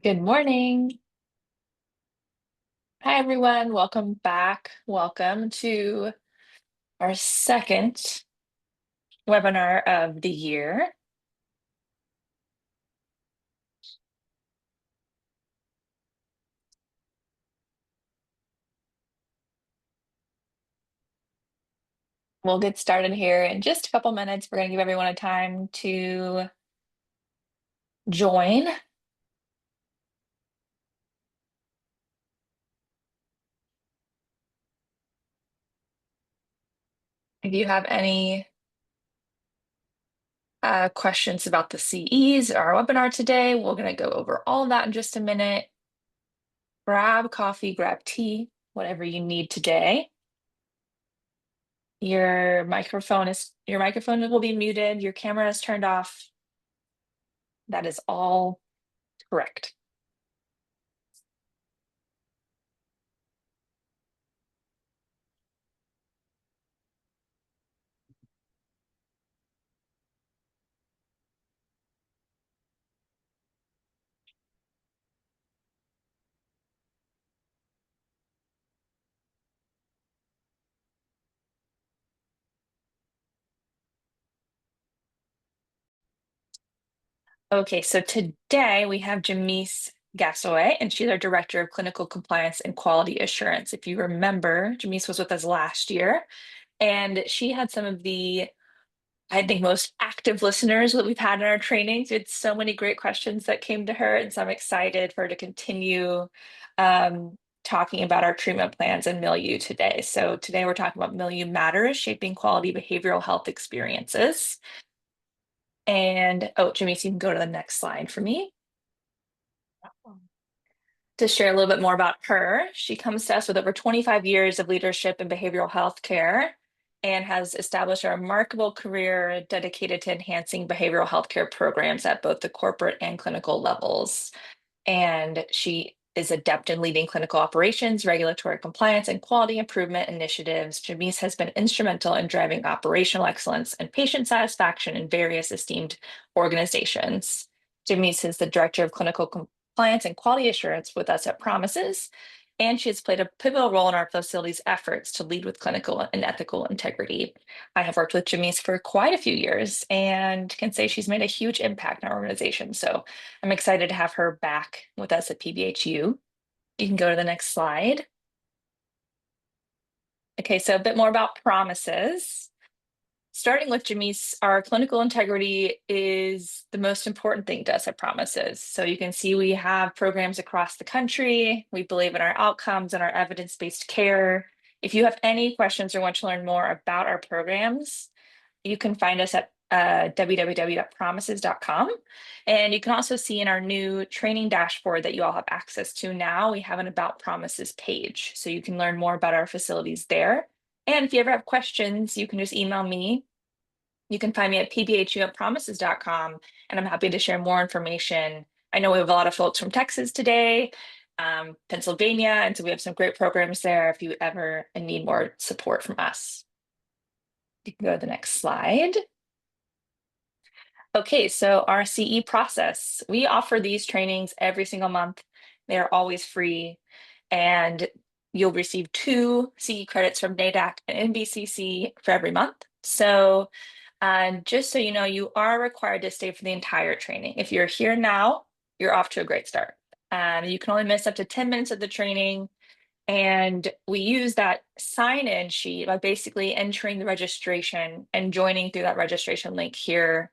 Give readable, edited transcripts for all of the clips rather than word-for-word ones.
Good morning. Hi, everyone. Welcome back. Welcome to our second webinar of the year. We'll get started here in just a couple minutes. We're going to give everyone a time to join. If you have any questions about the CEs or our webinar today, we're going to go over all of that in just a minute. Grab coffee, grab tea, whatever you need today. Your microphone will be muted. Your camera is turned off. That is all correct. Okay, so today we have Jemece Gasaway, and she's our Director of Clinical Compliance and Quality Assurance. If you remember, Jemece was with us last year, and she had some of the, I think, most active listeners that we've had in our trainings. We had so many great questions that came to her, and so I'm excited for her to continue talking about our treatment plans and Milieu today. So today we're talking about Milieu Matters, Shaping Quality Behavioral Health Experiences. And, oh, Jemece, you can go to the next slide for me. To share a little bit more about her, she comes to us with over 25 years of leadership in behavioral health care and has established a remarkable career dedicated to enhancing behavioral health care programs at both the corporate and clinical levels. And she is adept in leading clinical operations, regulatory compliance, and quality improvement initiatives. Jemece has been instrumental in driving operational excellence and patient satisfaction in various esteemed organizations. Jemece is the Director of Clinical Compliance and Quality Assurance with us at Promises, and she has played a pivotal role in our facility's efforts to lead with clinical and ethical integrity. I have worked with Jemece for quite a few years and can say she's made a huge impact in our organization. So I'm excited to have her back with us at PBHU. You can go to the next slide. Okay, so a bit more about Promises. Starting with Jemece, our clinical integrity is the most important thing to us at Promises. So you can see we have programs across the country. We believe in our outcomes and our evidence-based care. If you have any questions or want to learn more about our programs, you can find us at www.promises.com. And you can also see in our new training dashboard that you all have access to now, we have an About Promises page. So you can learn more about our facilities there. And if you ever have questions, you can just email me. You can find me at pbhu@promises.com, and I'm happy to share more information. I know we have a lot of folks from Texas today, Pennsylvania, and so we have some great programs there if you ever need more support from us. You can go to the next slide. Okay, so our CE process. We offer these trainings every single month. They're always free, and you'll receive 2 CE credits from NADAC and NBCC for every month. So just so you know, you are required to stay for the entire training. If you're here now, you're off to a great start. You can only miss up to 10 minutes of the training. And we use that sign-in sheet by basically entering the registration and joining through that registration link here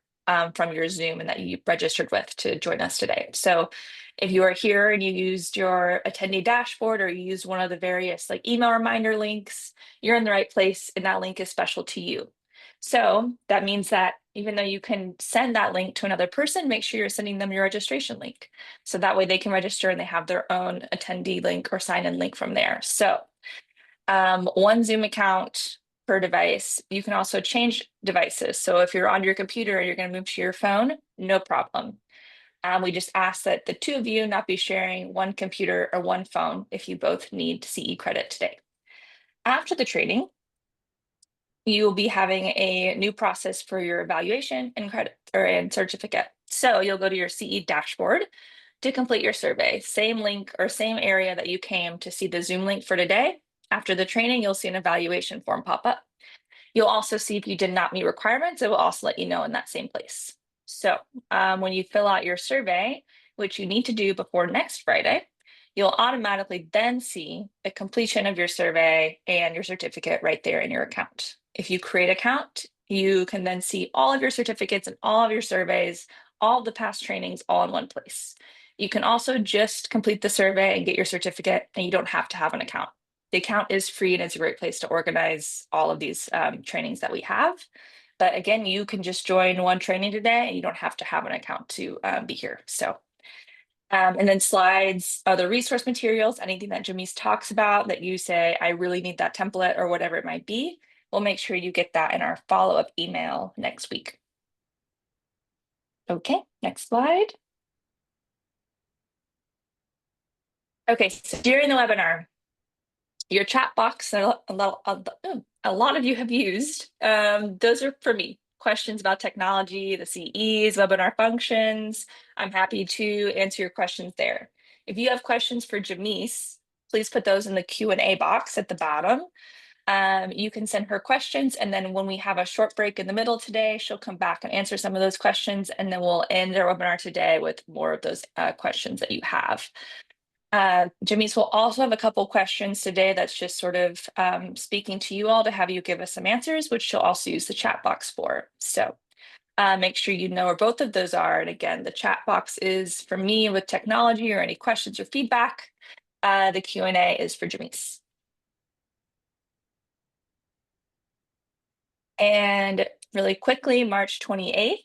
from your Zoom and that you registered with to join us today. So if you are here and you used your attendee dashboard or you used one of the various like email reminder links, you're in the right place and that link is special to you. So that means that even though you can send that link to another person, make sure you're sending them your registration link. So that way they can register and they have their own attendee link or sign-in link from there. So 1 Zoom account per device. You can also change devices. So if you're on your computer and you're going to move to your phone, no problem. We just ask that the 2 of you not be sharing 1 computer or 1 phone if you both need CE credit today. After the training, you will be having a new process for your evaluation and credit and certificate. So you'll go to your CE dashboard. to complete your survey. Same link or same area that you came to see the Zoom link for today. After the training, you'll see an evaluation form pop up. You'll also see if you did not meet requirements, it will also let you know in that same place. So when you fill out your survey, which you need to do before next Friday, you'll automatically then see the completion of your survey and your certificate right there in your account. If you create an account, you can then see all of your certificates and all of your surveys, all of the past trainings all in one place. You can also just complete the survey and get your certificate, and you don't have to have an account. The account is free and it's a great place to organize all of these trainings that we have. But again, you can just join one training today and you don't have to have an account to be here. So, and then slides, other resource materials, anything that Jemece talks about that you say, I really need that template or whatever it might be, we'll make sure you get that in our follow-up email next week. Okay, next slide. Okay, so during the webinar, your chat box, a lot of you have used, those are for me. Questions about technology, the CEs, webinar functions. I'm happy to answer your questions there. If you have questions for Jemece, please put those in the Q&A box at the bottom. You can send her questions, and then when we have a short break in the middle today, she'll come back and answer some of those questions, and then we'll end our webinar today with more of those questions that you have. Jemece will also have a couple questions today that's just sort of speaking to you all to have you give us some answers, which she'll also use the chat box for. So make sure you know where both of those are. And again, the chat box is for me with technology or any questions or feedback. The Q&A is for Jemece. And really quickly, March 28th,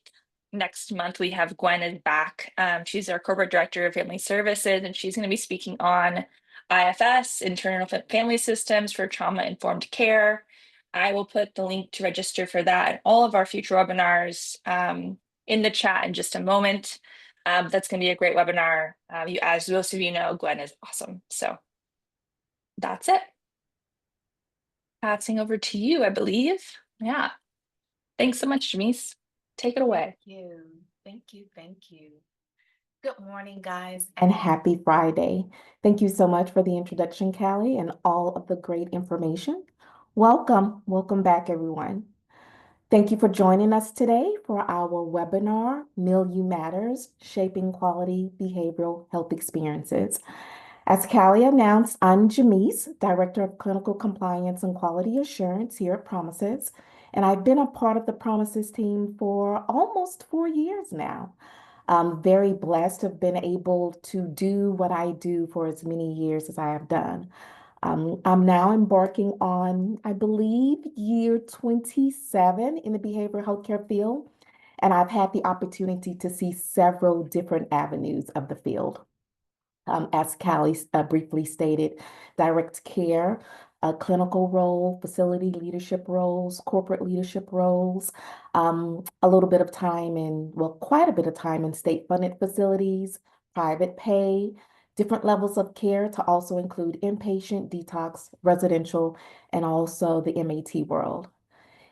next month, we have Gwen is back. She's our corporate director of family services, and she's going to be speaking on IFS, internal family systems for trauma-informed care. I will put the link to register for that and all of our future webinars in the chat in just a moment. That's going to be a great webinar. As most of you know, Gwen is awesome. So that's it. Passing over to you, I believe. Yeah. Thanks so much, Jemece. Take it away. Thank you. Thank you. Thank you. Good morning, guys, and happy Friday. Thank you so much for the introduction, Callie, and all of the great information. Welcome. Welcome back, everyone. Thank you for joining us today for our webinar, Milieu Matters, Shaping Quality Behavioral Health Experiences. As Callie announced, I'm Jemece, Director of Clinical Compliance and Quality Assurance here at Promises, and I've been a part of the Promises team for almost 4 years now. I'm very blessed to have been able to do what I do for as many years as I have done. I'm now embarking on, I believe, year 27 in the behavioral healthcare field, and I've had the opportunity to see several different avenues of the field. As Callie briefly stated, direct care, a clinical role, facility leadership roles, corporate leadership roles, a little bit of time in, well, quite a bit of time in state-funded facilities, private pay, different levels of care to also include inpatient, detox, residential, and also the MAT world.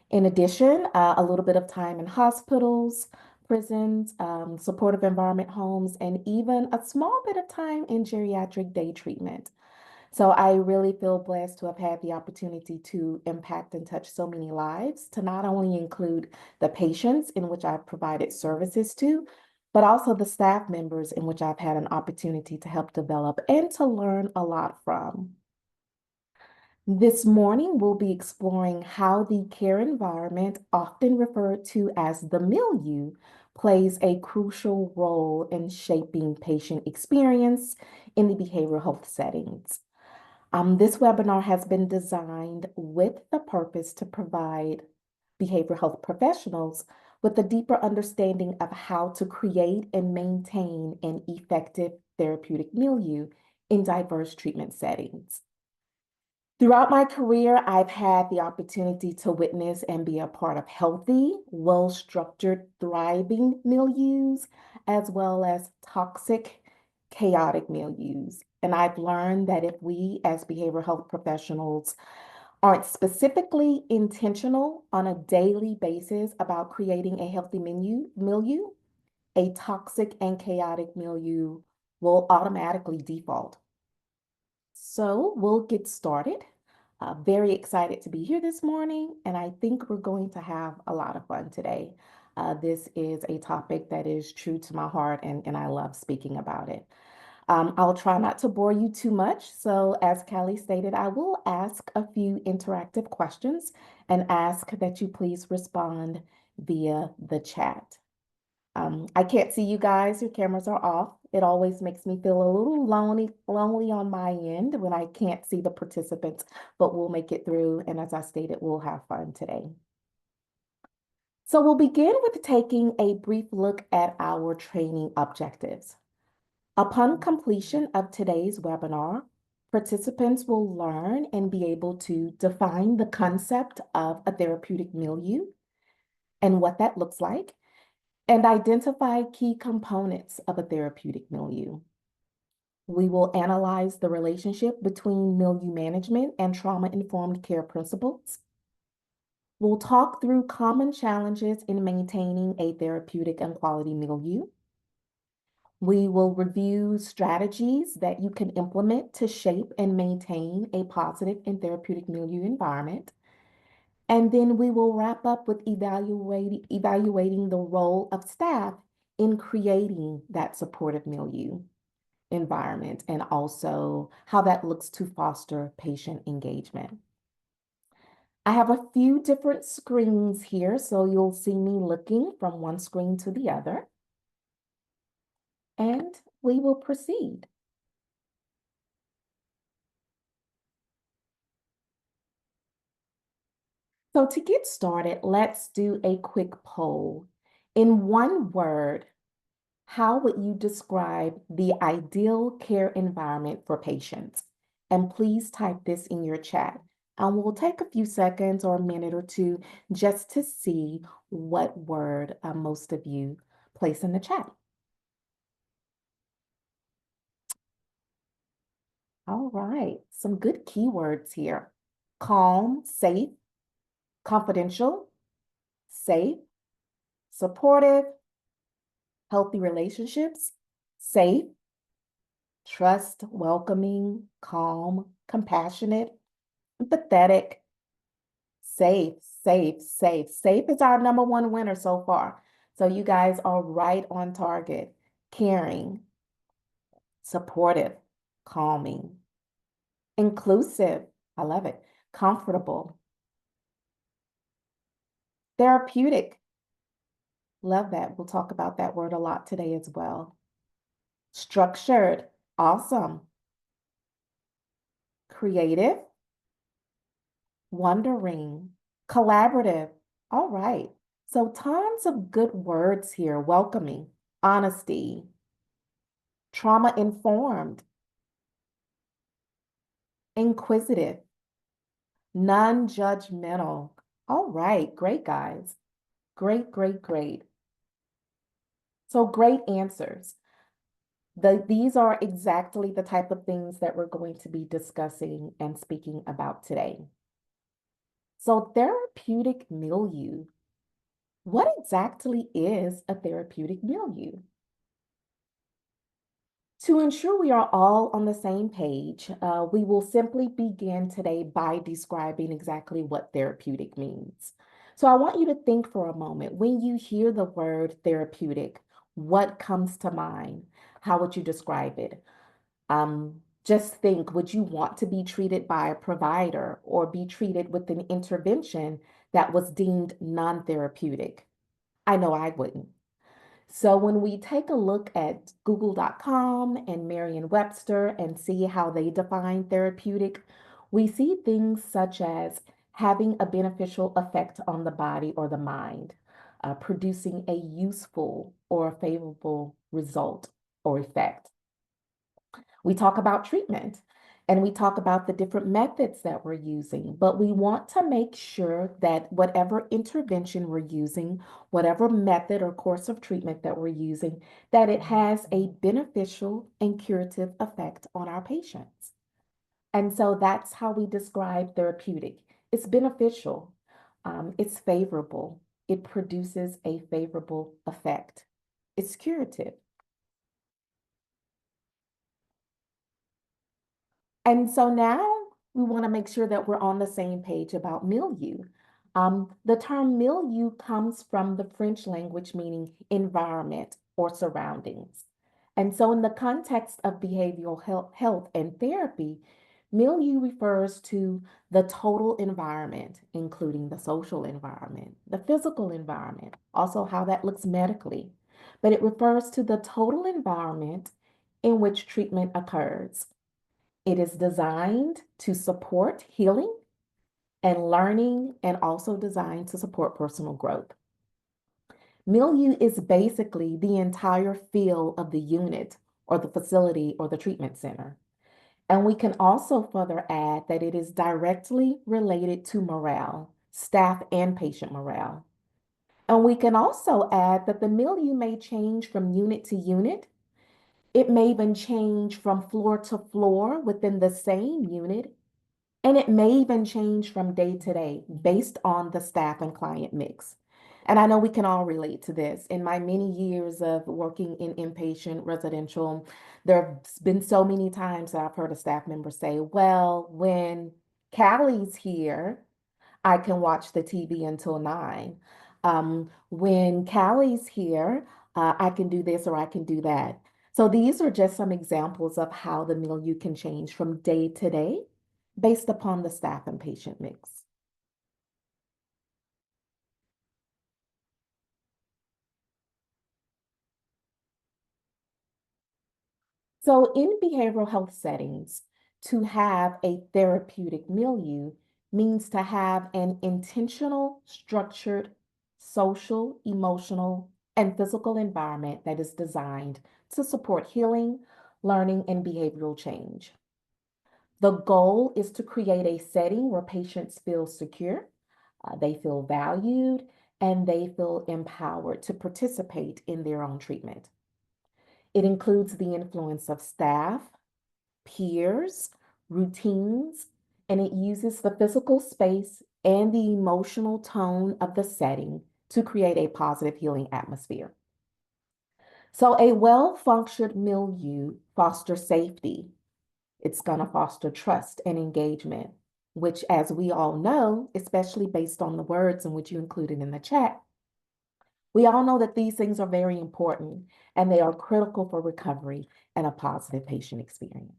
In addition, a little bit of time in hospitals, prisons, supportive environment homes, and even a small bit of time in geriatric day treatment. So I really feel blessed to have had the opportunity to impact and touch so many lives, to not only include the patients in which I've provided services to, but also the staff members in which I've had an opportunity to help develop and to learn a lot from. This morning, we'll be exploring how the care environment, often referred to as the milieu, plays a crucial role in shaping patient experience in the behavioral health settings. This webinar has been designed with the purpose to provide behavioral health professionals with a deeper understanding of how to create and maintain an effective therapeutic milieu in diverse treatment settings. Throughout my career, I've had the opportunity to witness and be a part of healthy, well-structured, thriving milieus, as well as toxic, chaotic milieus. And I've learned that if we as behavioral health professionals aren't specifically intentional on a daily basis about creating a healthy milieu, a toxic and chaotic milieu will automatically default. So we'll get started. Very excited to be here this morning, and I think we're going to have a lot of fun today. This is a topic that is true to my heart, and I love speaking about it. I'll try not to bore you too much. So as Callie stated, I will ask a few interactive questions and ask that you please respond via the chat. I can't see you guys, your cameras are off. It always makes me feel a little lonely on my end when I can't see the participants, but we'll make it through. And as I stated, we'll have fun today. So we'll begin with taking a brief look at our training objectives. Upon completion of today's webinar, participants will learn and be able to define the concept of a therapeutic milieu and what that looks like, and identify key components of a therapeutic milieu. We will analyze the relationship between milieu management and trauma-informed care principles. We'll talk through common challenges in maintaining a therapeutic and quality milieu. We will review strategies that you can implement to shape and maintain a positive and therapeutic milieu environment. And then we will wrap up with evaluating the role of staff in creating that supportive milieu environment and also how that looks to foster patient engagement. I have a few different screens here, so you'll see me looking from one screen to the other. And we will proceed. So to get started, let's do a quick poll. In one word, how would you describe the ideal care environment for patients? And please type this in your chat. And we'll take a few seconds or a minute or two just to see what word most of you place in the chat. All right, some good keywords here. Calm, safe, confidential, safe, supportive, healthy relationships, safe, trust, welcoming, calm, compassionate, empathetic, safe, safe, safe. Safe is our #1 winner so far. So you guys are right on target. Caring, supportive, calming, inclusive, I love it, comfortable, therapeutic. Love that. We'll talk about that word a lot today as well. Structured, awesome. Creative, wondering, collaborative. All right. So tons of good words here. Welcoming, honesty, trauma-informed, inquisitive, non-judgmental. All right. Great, guys. Great, great, great. So great answers. These are exactly the type of things that we're going to be discussing and speaking about today. So therapeutic milieu. What exactly is a therapeutic milieu? To ensure we are all on the same page, we will simply begin today by describing exactly what therapeutic means. So I want you to think for a moment, when you hear the word therapeutic, what comes to mind? How would you describe it? Just think, would you want to be treated by a provider or be treated with an intervention that was deemed non-therapeutic? I know I wouldn't. So when we take a look at google.com and Merriam-Webster and see how they define therapeutic, we see things such as having a beneficial effect on the body or the mind, producing a useful or a favorable result or effect. We talk about treatment and we talk about the different methods that we're using, but we want to make sure that whatever intervention we're using, whatever method or course of treatment that we're using, that it has a beneficial and curative effect on our patients. And so that's how we describe therapeutic. It's beneficial, it's favorable, it produces a favorable effect, it's curative. And so now we want to make sure that we're on the same page about milieu. The term milieu comes from the French language meaning environment or surroundings. And so, in the context of behavioral health and therapy, milieu refers to the total environment, including the social environment, the physical environment, also how that looks medically. But it refers to the total environment in which treatment occurs. It is designed to support healing and learning, and also designed to support personal growth. Milieu is basically the entire feel of the unit or the facility or the treatment center. And we can also further add that it is directly related to morale, staff and patient morale. And we can also add that the milieu may change from unit to unit. It may even change from floor to floor within the same unit. And it may even change from day to day based on the staff and client mix. And I know we can all relate to this. In my many years of working in inpatient residential, there have been so many times that I've heard a staff member say, well, when Callie's here, I can watch the TV until 9. When Callie's here, I can do this or I can do that. So these are just some examples of how the milieu can change from day to day based upon the staff and patient mix. So in behavioral health settings, to have a therapeutic milieu means to have an intentional, structured, social, emotional, and physical environment that is designed to support healing, learning, and behavioral change. The goal is to create a setting where patients feel secure, they feel valued, and they feel empowered to participate in their own treatment. It includes the influence of staff, peers, routines, and it uses the physical space and the emotional tone of the setting to create a positive healing atmosphere. So a well-functioned milieu fosters safety. It's going to foster trust and engagement, which, as we all know, especially based on the words in which you included in the chat, we all know that these things are very important and they are critical for recovery and a positive patient experience.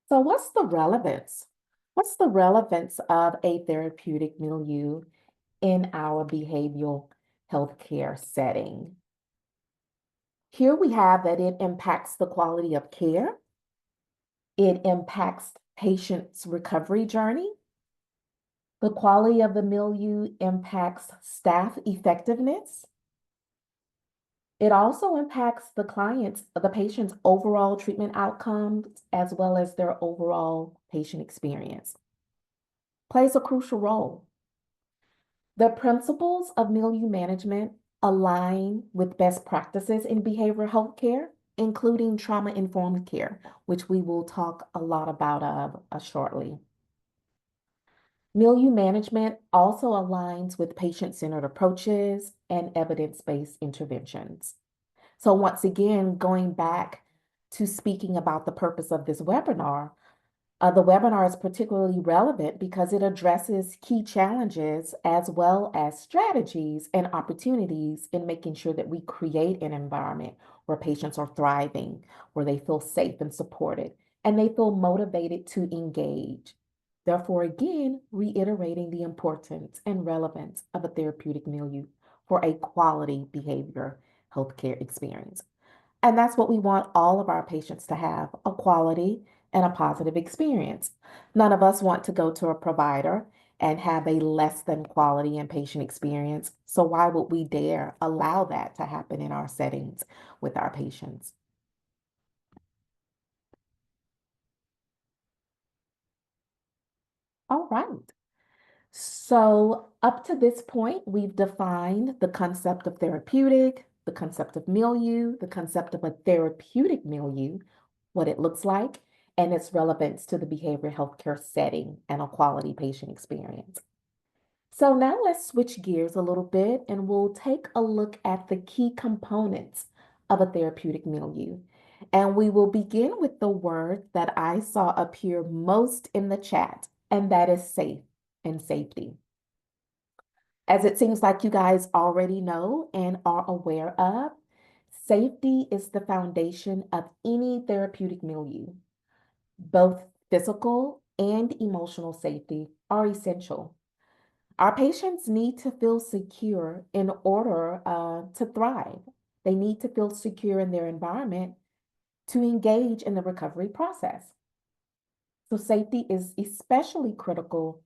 So what's the relevance? What's the relevance of a therapeutic milieu in our behavioral healthcare setting? Here we have that it impacts the quality of care. It impacts patients' recovery journey. The quality of the milieu impacts staff effectiveness. It also impacts the patient's overall treatment outcomes, as well as their overall patient experience. Plays a crucial role. The principles of milieu management align with best practices in behavioral health care, including trauma-informed care, which we will talk a lot about shortly. Milieu management also aligns with patient-centered approaches and evidence-based interventions. So once again, going back to speaking about the purpose of this webinar, the webinar is particularly relevant because it addresses key challenges as well as strategies and opportunities in making sure that we create an environment where patients are thriving, where they feel safe and supported, and they feel motivated to engage. Therefore, again, reiterating the importance and relevance of a therapeutic milieu for a quality behavior healthcare experience. And that's what we want all of our patients to have, a quality and a positive experience. None of us want to go to a provider and have a less than quality and patient experience. So why would we dare allow that to happen in our settings with our patients? All right. So up to this point, we've defined the concept of therapeutic, the concept of milieu, the concept of a therapeutic milieu, what it looks like, and its relevance to the behavioral healthcare setting and a quality patient experience. So now let's switch gears a little bit and we'll take a look at the key components of a therapeutic milieu. And we will begin with the word that I saw appear most in the chat, and that is safe and safety. As it seems like you guys already know and are aware of, safety is the foundation of any therapeutic milieu. Both physical and emotional safety are essential. Our patients need to feel secure in order to thrive. They need to feel secure in their environment to engage in the recovery process. So, safety is especially critical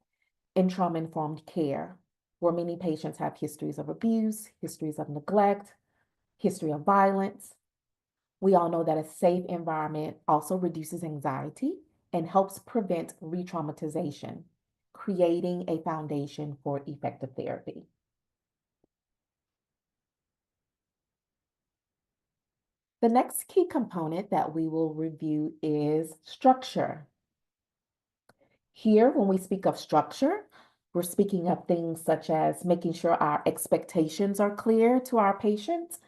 in trauma-informed care, where many patients have histories of abuse, histories of neglect, history of violence. We all know that a safe environment also reduces anxiety and helps prevent re-traumatization, creating a foundation for effective therapy. The next key component that we will review is structure. Here, when we speak of structure, we're speaking of things such as making sure our expectations are clear to our patients,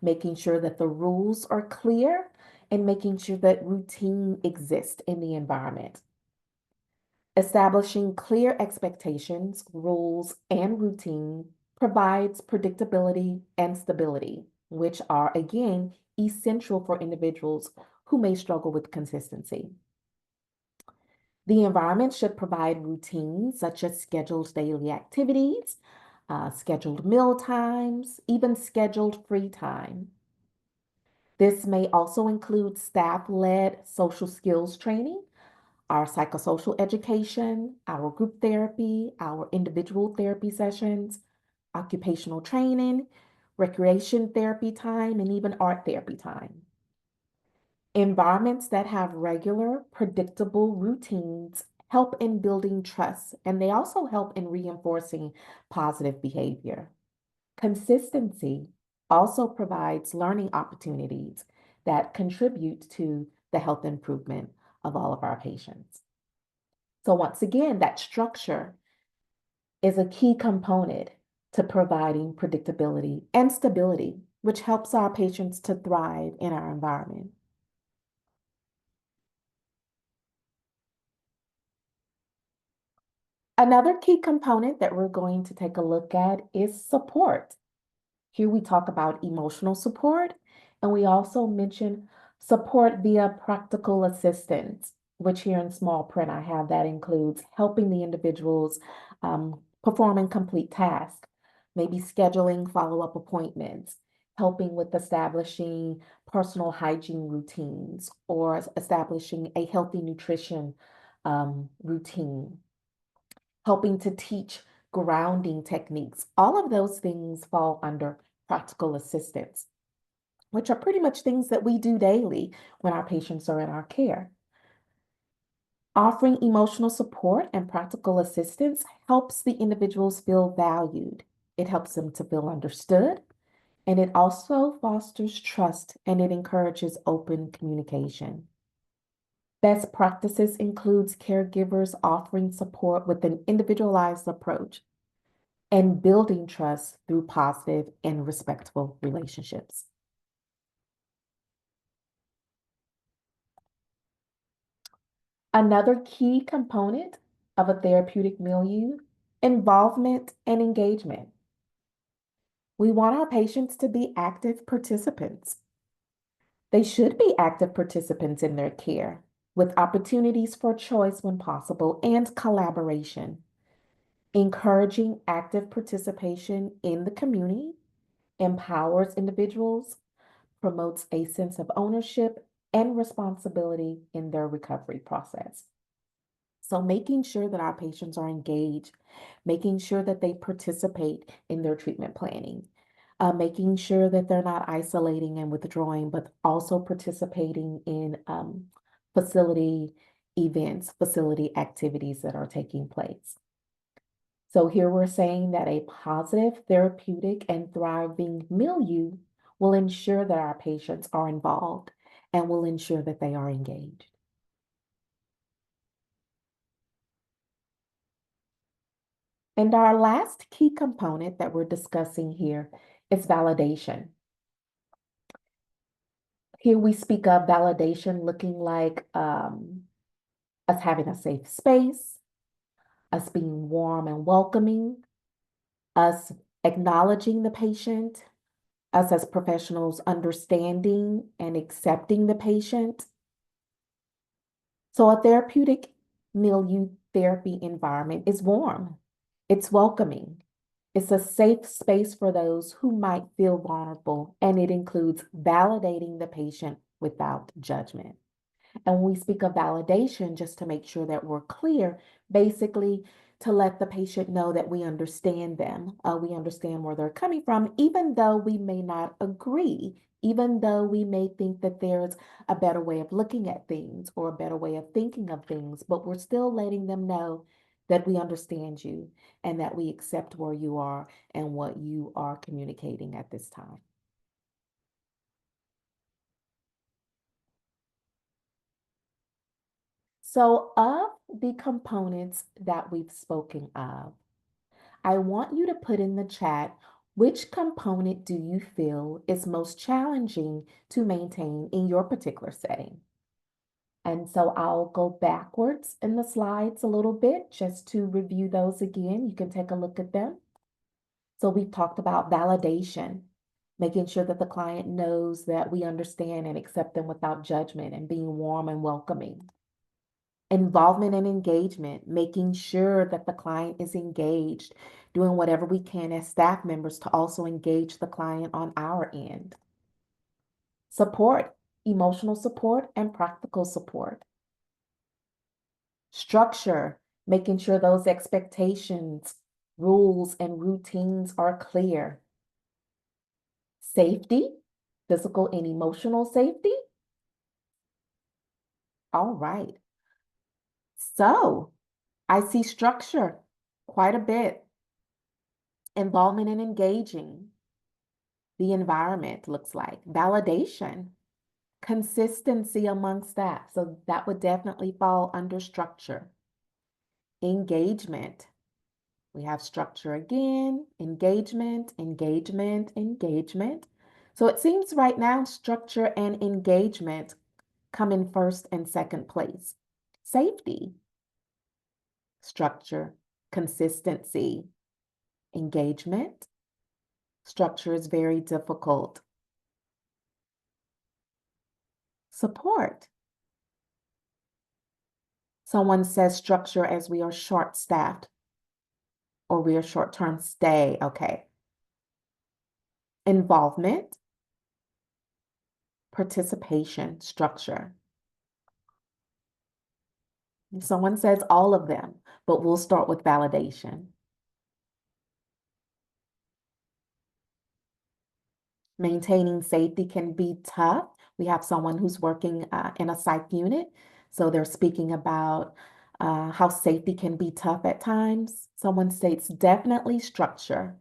making sure that the rules are clear, and making sure that routine exists in the environment. Establishing clear expectations, rules, and routine provides predictability and stability, which are, again, essential for individuals who may struggle with consistency. The environment should provide routines such as scheduled daily activities, scheduled meal times, even scheduled free time. This may also include staff-led social skills training, our psychosocial education, our group therapy, our individual therapy sessions, occupational training, recreation therapy time, and even art therapy time. Environments that have regular, predictable routines help in building trust, and they also help in reinforcing positive behavior. Consistency also provides learning opportunities that contribute to the health improvement of all of our patients. So once again, that structure is a key component to providing predictability and stability, which helps our patients to thrive in our environment. Another key component that we're going to take a look at is support. Here we talk about emotional support, and we also mention support via practical assistance, which here in small print I have that includes helping the individuals performing complete tasks, maybe scheduling follow-up appointments, helping with establishing personal hygiene routines, or establishing a healthy nutrition routine, helping to teach grounding techniques. All of those things fall under practical assistance, which are pretty much things that we do daily when our patients are in our care. Offering emotional support and practical assistance helps the individuals feel valued. It helps them to feel understood, and it also fosters trust and it encourages open communication. Best practices includes caregivers offering support with an individualized approach and building trust through positive and respectful relationships. Another key component of a therapeutic milieu, involvement and engagement. We want our patients to be active participants. They should be active participants in their care, with opportunities for choice when possible and collaboration. Encouraging active participation in the community empowers individuals, promotes a sense of ownership and responsibility in their recovery process. So making sure that our patients are engaged, making sure that they participate in their treatment planning, making sure that they're not isolating and withdrawing, but also participating in facility events, facility activities that are taking place. So here we're saying that a positive, therapeutic, and thriving milieu will ensure that our patients are involved and will ensure that they are engaged. And our last key component that we're discussing here is validation. Here we speak of validation looking like us having a safe space, us being warm and welcoming, us acknowledging the patient, us as professionals understanding and accepting the patient. So a therapeutic milieu therapy environment is warm, it's welcoming, it's a safe space for those who might feel vulnerable, and it includes validating the patient without judgment. And when we speak of validation, just to make sure that we're clear, basically to let the patient know that we understand them, we understand where they're coming from, even though we may not agree, even though we may think that there's a better way of looking at things or a better way of thinking of things, but we're still letting them know that we understand you and that we accept where you are and what you are communicating at this time. So, of the components that we've spoken of, I want you to put in the chat which component do you feel is most challenging to maintain in your particular setting? And so I'll go backwards in the slides a little bit just to review those again. You can take a look at them. So we've talked about validation, making sure that the client knows that we understand and accept them without judgment and being warm and welcoming. Involvement and engagement, making sure that the client is engaged, doing whatever we can as staff members to also engage the client on our end. Support, emotional support and practical support. Structure, making sure those expectations, rules, and routines are clear. Safety, physical and emotional safety. All right. So I see structure quite a bit. Involvement and engaging. The environment looks like. Validation. Consistency among staff. So that would definitely fall under structure. Engagement. We have structure again, engagement, engagement, engagement. So it seems right now structure and engagement come in first and second place. Safety, structure, consistency, engagement. Structure is very difficult. Support. Someone says structure as we are short-staffed or we are short-term stay. Okay. Involvement, participation, structure. Someone says all of them, but we'll start with validation. Maintaining safety can be tough. We have someone who's working in a psych unit, so they're speaking about how safety can be tough at times. Someone states definitely structure.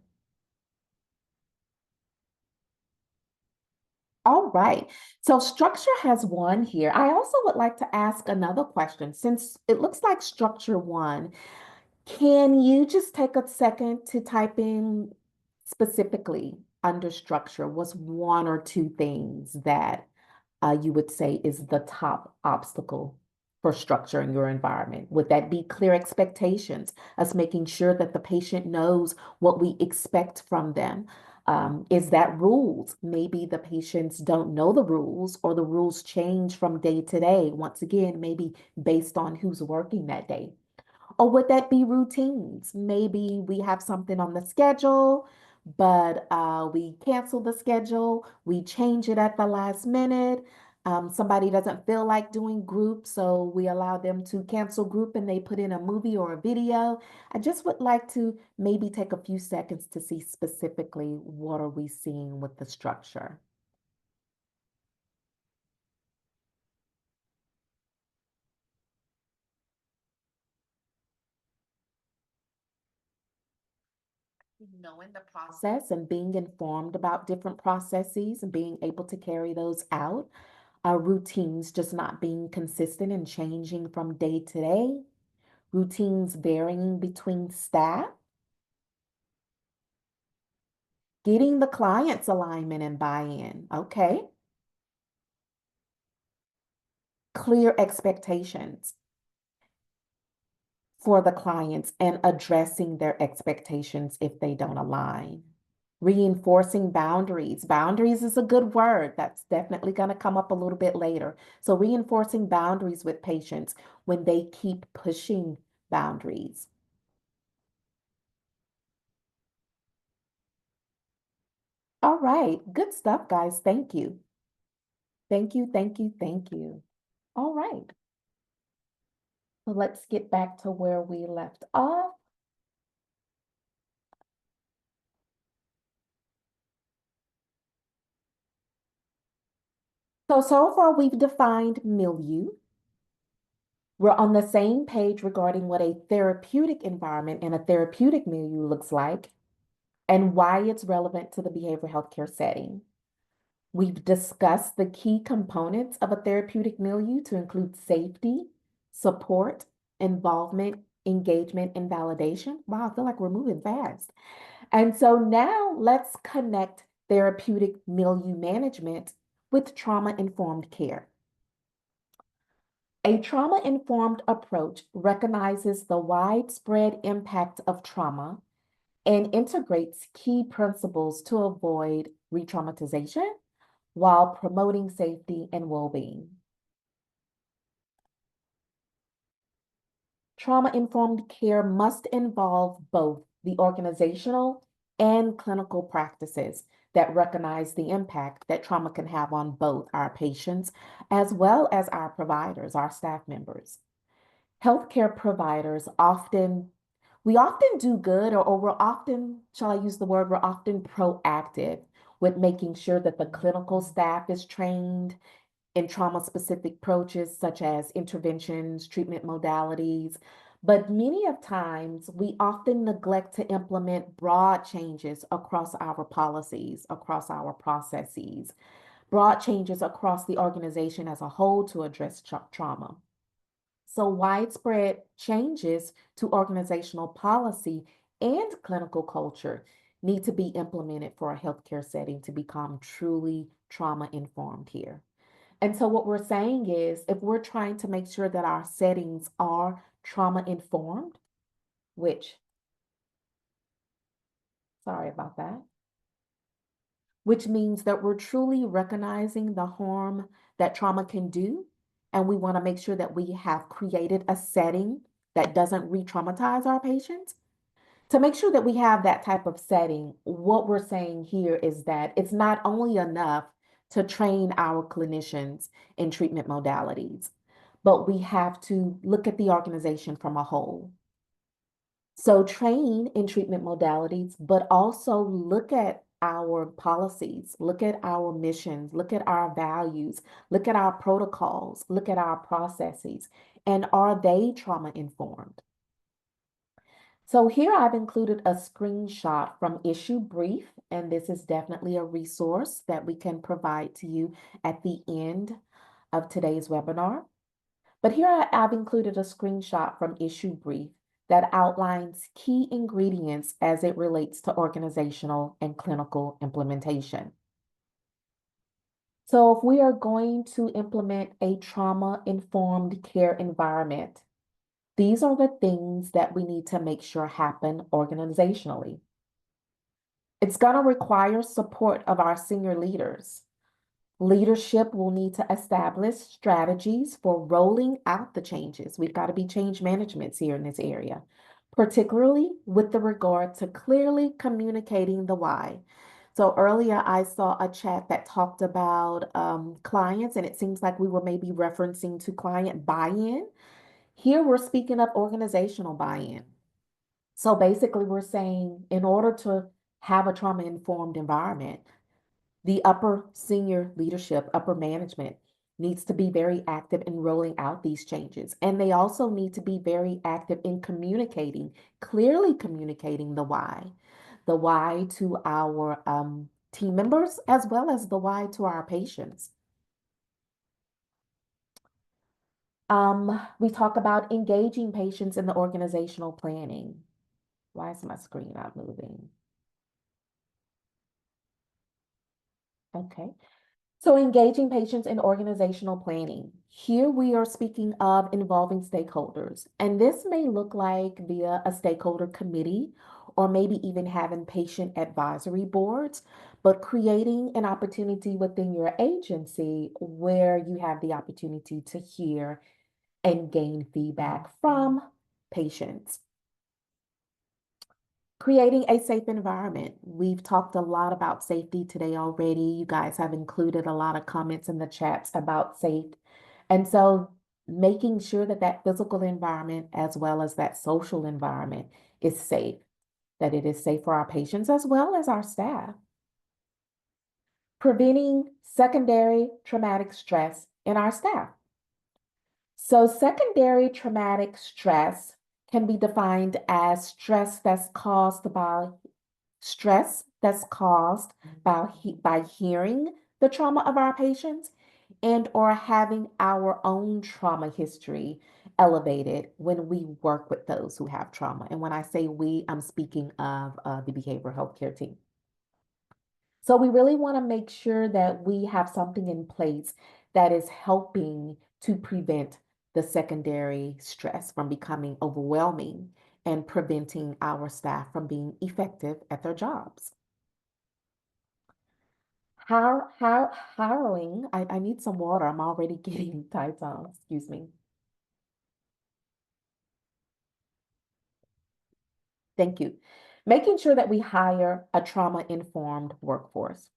All right, so structure has won here. I also would like to ask another question. Since it looks like structure won, can you just take a second to type in specifically under structure, what's one or two things that you would say is the top obstacle for structure in your environment? Would that be clear expectations, us making sure that the patient knows what we expect from them? Is that rules? Maybe the patients don't know the rules or the rules change from day to day. Once again, maybe based on who's working that day. Or would that be routines? Maybe we have something on the schedule, but we cancel the schedule, we change it at the last minute. Somebody doesn't feel like doing group, so we allow them to cancel group and they put in a movie or a video. I just would like to maybe take a few seconds to see specifically what are we seeing with the structure. Knowing the process and being informed about different processes and being able to carry those out. Our routines just not being consistent and changing from day to day. Routines varying between staff. Getting the client's alignment and buy-in. Okay. Clear expectations for the clients and addressing their expectations if they don't align. Reinforcing boundaries. Boundaries is a good word. That's definitely going to come up a little bit later. So reinforcing boundaries with patients when they keep pushing boundaries. All right, good stuff, guys. Thank you. Thank you, thank you, thank you. All right, so let's get back to where we left off. So far we've defined milieu. We're on the same page regarding what a therapeutic environment and a therapeutic milieu looks like and why it's relevant to the behavioral healthcare setting. We've discussed the key components of a therapeutic milieu to include safety, support, involvement, engagement, and validation. Wow, I feel like we're moving fast. And so now let's connect therapeutic milieu management with trauma-informed care. A trauma-informed approach recognizes the widespread impact of trauma and integrates key principles to avoid re-traumatization while promoting safety and well-being. Trauma-informed care must involve both the organizational and clinical practices that recognize the impact that trauma can have on both our patients as well as our providers, our staff members. Healthcare providers we often do good, or we're often, shall I use the word, we're often proactive with making sure that the clinical staff is trained in trauma-specific approaches such as interventions, treatment modalities. But many of times we often neglect to implement broad changes across our policies, across our processes, broad changes across the organization as a whole to address trauma. So widespread changes to organizational policy and clinical culture need to be implemented for a healthcare setting to become truly trauma-informed here. And so what we're saying is if we're trying to make sure that our settings are trauma-informed, which, sorry about that, which means that we're truly recognizing the harm that trauma can do. And we want to make sure that we have created a setting that doesn't re-traumatize our patients. To make sure that we have that type of setting, what we're saying here is that it's not only enough to train our clinicians in treatment modalities, but we have to look at the organization from a whole. So train in treatment modalities, but also look at our policies, look at our missions, look at our values, look at our protocols, look at our processes, and are they trauma informed? So here I've included a screenshot from Issue Brief, and this is definitely a resource that we can provide to you at the end of today's webinar. But here I've included a screenshot from Issue Brief that outlines key ingredients as it relates to organizational and clinical implementation. So if we are going to implement a trauma-informed care environment, these are the things that we need to make sure happen organizationally. It's going to require support of our senior leaders. Leadership will need to establish strategies for rolling out the changes. We've got to be change managements here in this area, particularly with the regard to clearly communicating the why. So earlier I saw a chat that talked about clients, and it seems like we were maybe referencing to client buy-in. Here we're speaking of organizational buy-in. So basically we're saying in order to have a trauma-informed environment, the upper senior leadership, upper management needs to be very active in rolling out these changes. And they also need to be very active in communicating, clearly communicating the why to our team members, as well as the why to our patients. We talk about engaging patients in the organizational planning. Why is my screen not moving? Okay. So engaging patients in organizational planning. Here we are speaking of involving stakeholders, and this may look like via a stakeholder committee or maybe even having patient advisory boards, but creating an opportunity within your agency where you have the opportunity to hear and gain feedback from patients. Creating a safe environment. We've talked a lot about safety today already. You guys have included a lot of comments in the chats about safe. And so making sure that that physical environment as well as that social environment is safe, that it is safe for our patients as well as our staff. Preventing secondary traumatic stress in our staff. So secondary traumatic stress can be defined as stress that's caused by hearing the trauma of our patients and or having our own trauma history elevated when we work with those who have trauma. And when I say we, I'm speaking of the behavioral healthcare team. So we really want to make sure that we have something in place that is helping to prevent the secondary stress from becoming overwhelming and preventing our staff from being effective at their jobs. Hiring, I need some water. I'm already getting tight on, excuse me. Thank you. Making sure that we hire a trauma-informed workforce.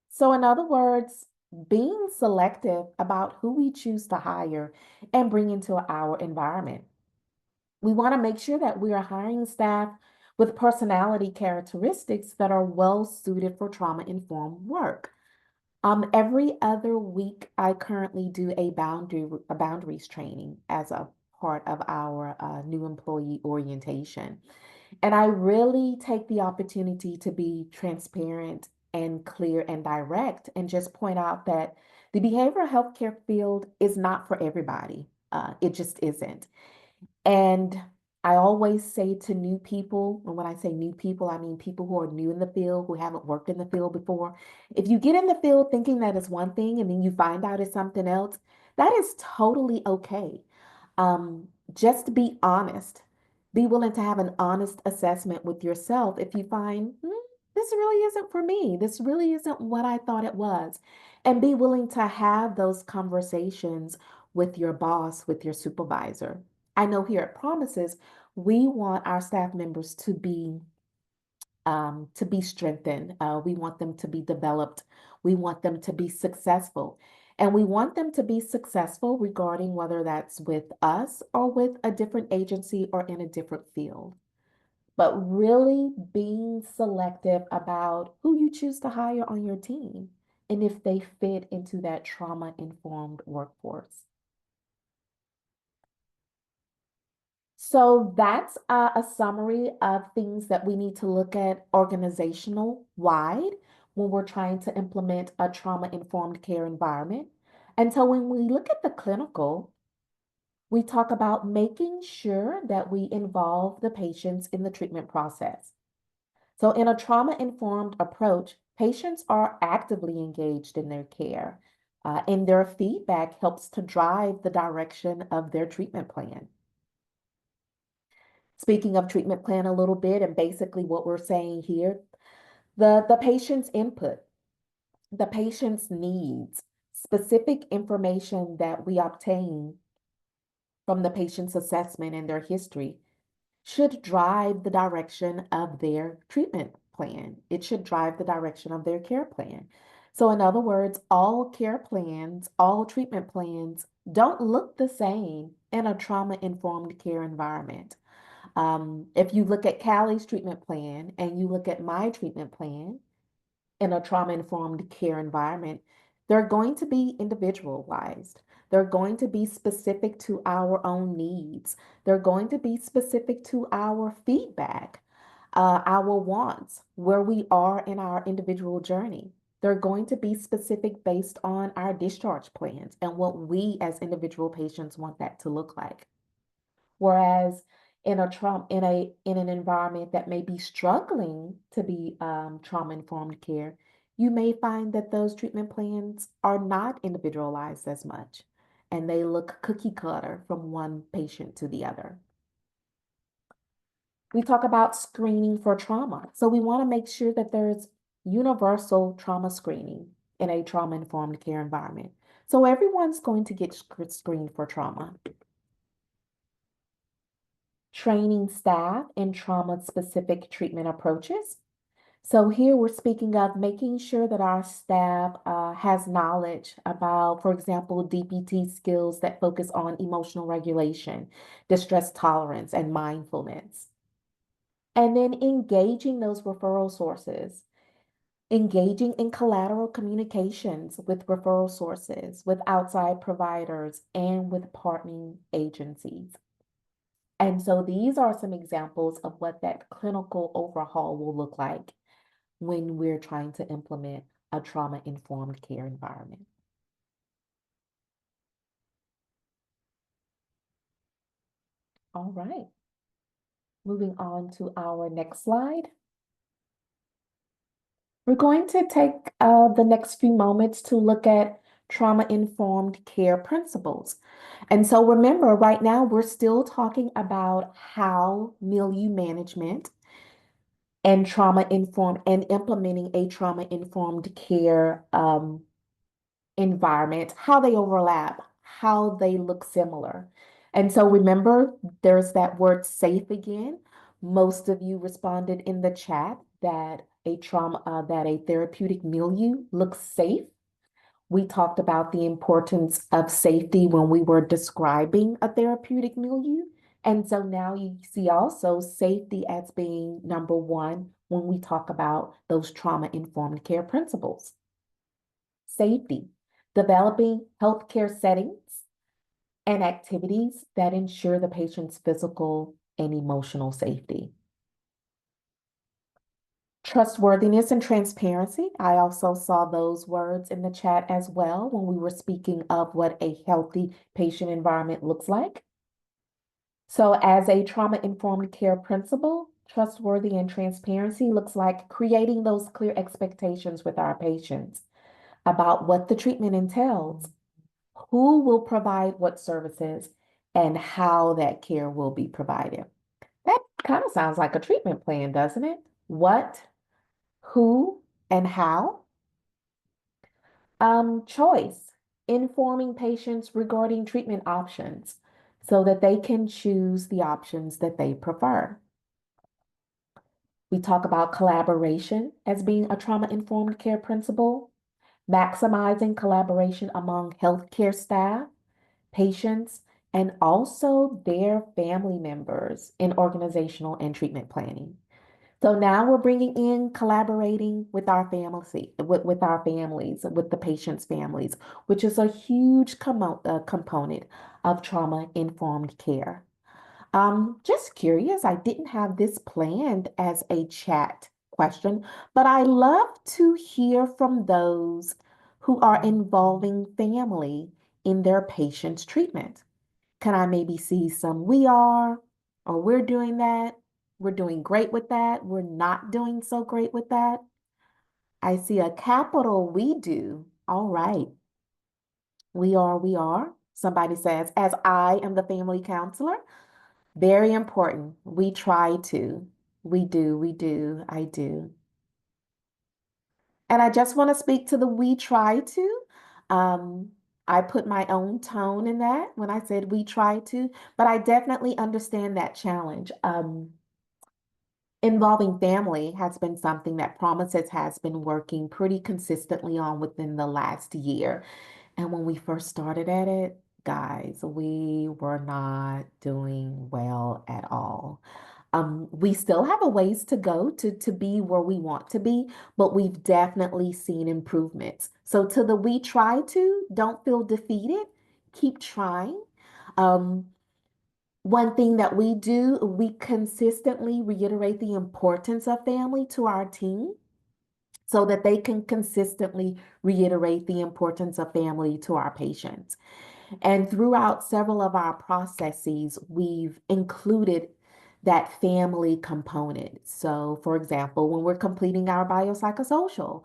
So in other words, being selective about who we choose to hire and bring into our environment. We want to make sure that we are hiring staff with personality characteristics that are well suited for trauma-informed work. Every other week, I currently do a boundaries training as a part of our new employee orientation. And I really take the opportunity to be transparent and clear and direct and just point out that the behavioral healthcare field is not for everybody. It just isn't. And I always say to new people, and when I say new people, I mean people who are new in the field, who haven't worked in the field before. If you get in the field thinking that it's one thing and then you find out it's something else, that is totally okay. Just be honest. Be willing to have an honest assessment with yourself if you find, this really isn't for me. This really isn't what I thought it was. And be willing to have those conversations with your boss, with your supervisor. I know here at Promises, we want our staff members to be strengthened. We want them to be developed. We want them to be successful. And we want them to be successful regarding whether that's with us or with a different agency or in a different field. But really being selective about who you choose to hire on your team and if they fit into that trauma-informed workforce. So that's a summary of things that we need to look at organizational wide when we're trying to implement a trauma-informed care environment. And so when we look at the clinical, we talk about making sure that we involve the patients in the treatment process. So in a trauma-informed approach, patients are actively engaged in their care, and their feedback helps to drive the direction of their treatment plan. Speaking of treatment plan a little bit, and basically what we're saying here, the patient's input, the patient's needs, specific information that we obtain from the patient's assessment and their history should drive the direction of their treatment plan. It should drive the direction of their care plan. So in other words, all care plans, all treatment plans don't look the same in a trauma-informed care environment. If you look at Callie's treatment plan and you look at my treatment plan in a trauma-informed care environment, they're going to be individualized. They're going to be specific to our own needs. They're going to be specific to our feedback, our wants, where we are in our individual journey. They're going to be specific based on our discharge plans and what we as individual patients want that to look like. Whereas in an environment that may be struggling to be trauma informed care, you may find that those treatment plans are not individualized as much, and they look cookie cutter from one patient to the other. We talk about screening for trauma. So we want to make sure that there's universal trauma screening in a trauma-informed care environment. So everyone's going to get screened for trauma. Training staff in trauma-specific treatment approaches. So here we're speaking of making sure that our staff has knowledge about, for example, DPT skills that focus on emotional regulation, distress tolerance, and mindfulness. And then engaging those referral sources, engaging in collateral communications with referral sources, with outside providers, and with partnering agencies. And so these are some examples of what that clinical overhaul will look like when we're trying to implement a trauma-informed care environment. All right, moving on to our next slide. We're going to take the next few moments to look at trauma-informed care principles. And so remember, right now, we're still talking about how milieu management and trauma-informed and implementing a trauma-informed care environment, how they overlap, how they look similar. And so remember, there's that word safe again. Most of you responded in the chat that that a therapeutic milieu looks safe. We talked about the importance of safety when we were describing a therapeutic milieu. And so now you see also safety as being number one when we talk about those trauma-informed care principles. Safety, developing healthcare settings and activities that ensure the patient's physical and emotional safety. Trustworthiness and transparency. I also saw those words in the chat as well when we were speaking of what a healthy patient environment looks like. So as a trauma-informed care principle, trustworthy and transparency looks like creating those clear expectations with our patients about what the treatment entails, who will provide what services, and how that care will be provided. That kind of sounds like a treatment plan, doesn't it? What, who, and how. Choice, informing patients regarding treatment options so that they can choose the options that they prefer. We talk about collaboration as being a trauma-informed care principle, maximizing collaboration among healthcare staff, patients, and also their family members in organizational and treatment planning. So now we're bringing in collaborating with our with our families, with the patient's families, which is a huge component of trauma-informed care. Just curious, I didn't have this planned as a chat question, but I love to hear from those who are involving family in their patient's treatment. Can I maybe see some we are, or we're doing that? We're doing great with that. We're not doing so great with that. I see a capital we do. All right. We are, we are. Somebody says, as I am the family counselor, very important. We try to. We do, I do. And I just want to speak to the we try to. Um, I put my own tone in that when I said we try to, but I definitely understand that challenge. Involving family has been something that Promises has been working pretty consistently on within the last year. And when we first started at it, guys, we were not doing well at all. We still have a ways to go to be where we want to be, but we've definitely seen improvements. So to the we try to, don't feel defeated. Keep trying. Um, One thing that we do, we consistently reiterate the importance of family to our team so that they can consistently reiterate the importance of family to our patients. And throughout several of our processes, we've included that family component. So, for example, when we're completing our biopsychosocial,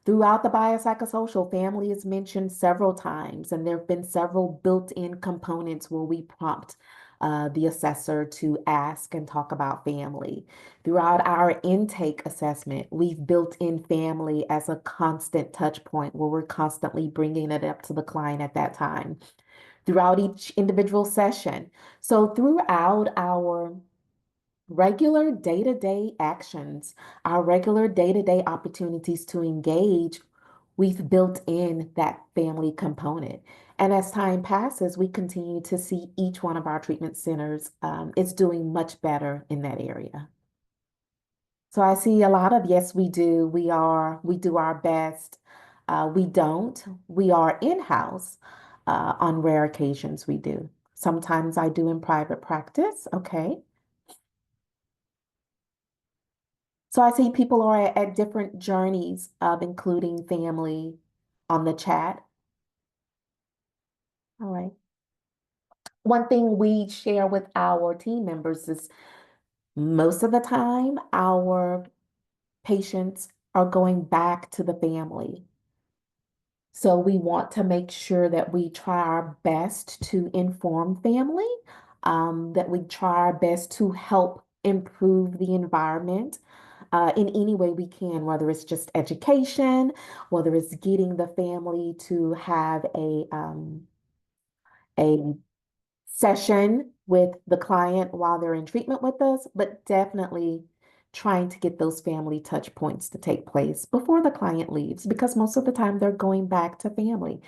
Throughout the biopsychosocial, family is mentioned several times, and there have been several built-in components where we prompt the assessor to ask and talk about family. Throughout our intake assessment, we've built in family as a constant touch point where we're constantly bringing it up to the client at that time throughout each individual session. So throughout our regular day-to-day actions, our regular day-to-day opportunities to engage, we've built in that family component. And as time passes, we continue to see each one of our treatment centers is doing much better in that area. So I see a lot of yes, we do. We do our best. We don't. We are in-house. On rare occasions, we do. Sometimes I do in private practice. Okay. So I see people are at different journeys of including family on the chat. All right. One thing we share with our team members is most of the time our patients are going back to the family. So we want to make sure that we try our best to inform family, that we try our best to help improve the environment in any way we can, whether it's just education, whether it's getting the family to have a session with the client while they're in treatment with us, but definitely trying to get those family touch points to take place before the client leaves, because most of the time they're going back to family.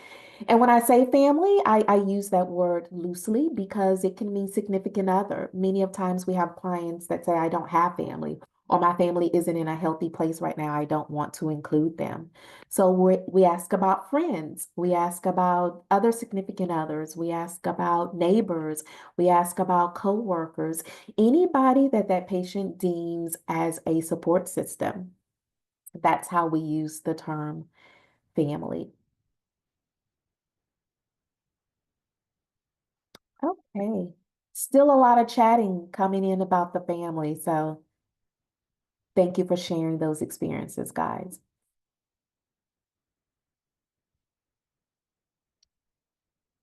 And when I say family, I use that word loosely because it can mean significant other. Many of times we have clients that say, I don't have family, or my family isn't in a healthy place right now. I don't want to include them. So we ask about friends. We ask about other significant others. We ask about neighbors. We ask about coworkers, anybody that that patient deems as a support system. That's how we use the term family. Okay. Still a lot of chatting coming in about the family. So thank you for sharing those experiences, guys.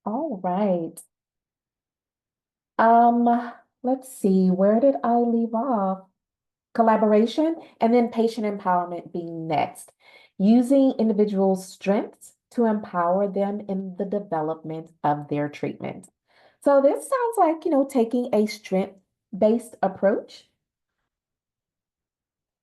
All right. Let's see, where did I leave off? Collaboration and then patient empowerment being next. Using individuals' strengths to empower them in the development of their treatment. So this sounds like, taking a strength-based approach.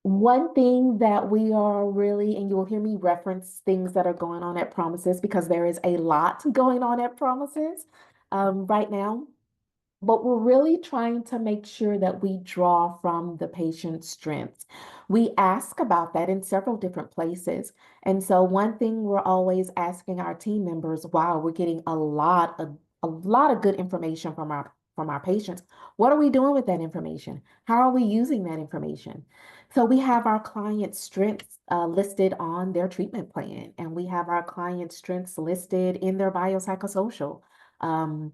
One thing that we are really, and you'll hear me reference things that are going on at Promises because there is a lot going on at Promises right now. But we're really trying to make sure that we draw from the patient's strengths. We ask about that in several different places. And so one thing we're always asking our team members, wow, we're getting a lot of good information from our patients. What are we doing with that information? How are we using that information? So we have our client strengths listed on their treatment plan, and we have our client strengths listed in their biopsychosocial. Um,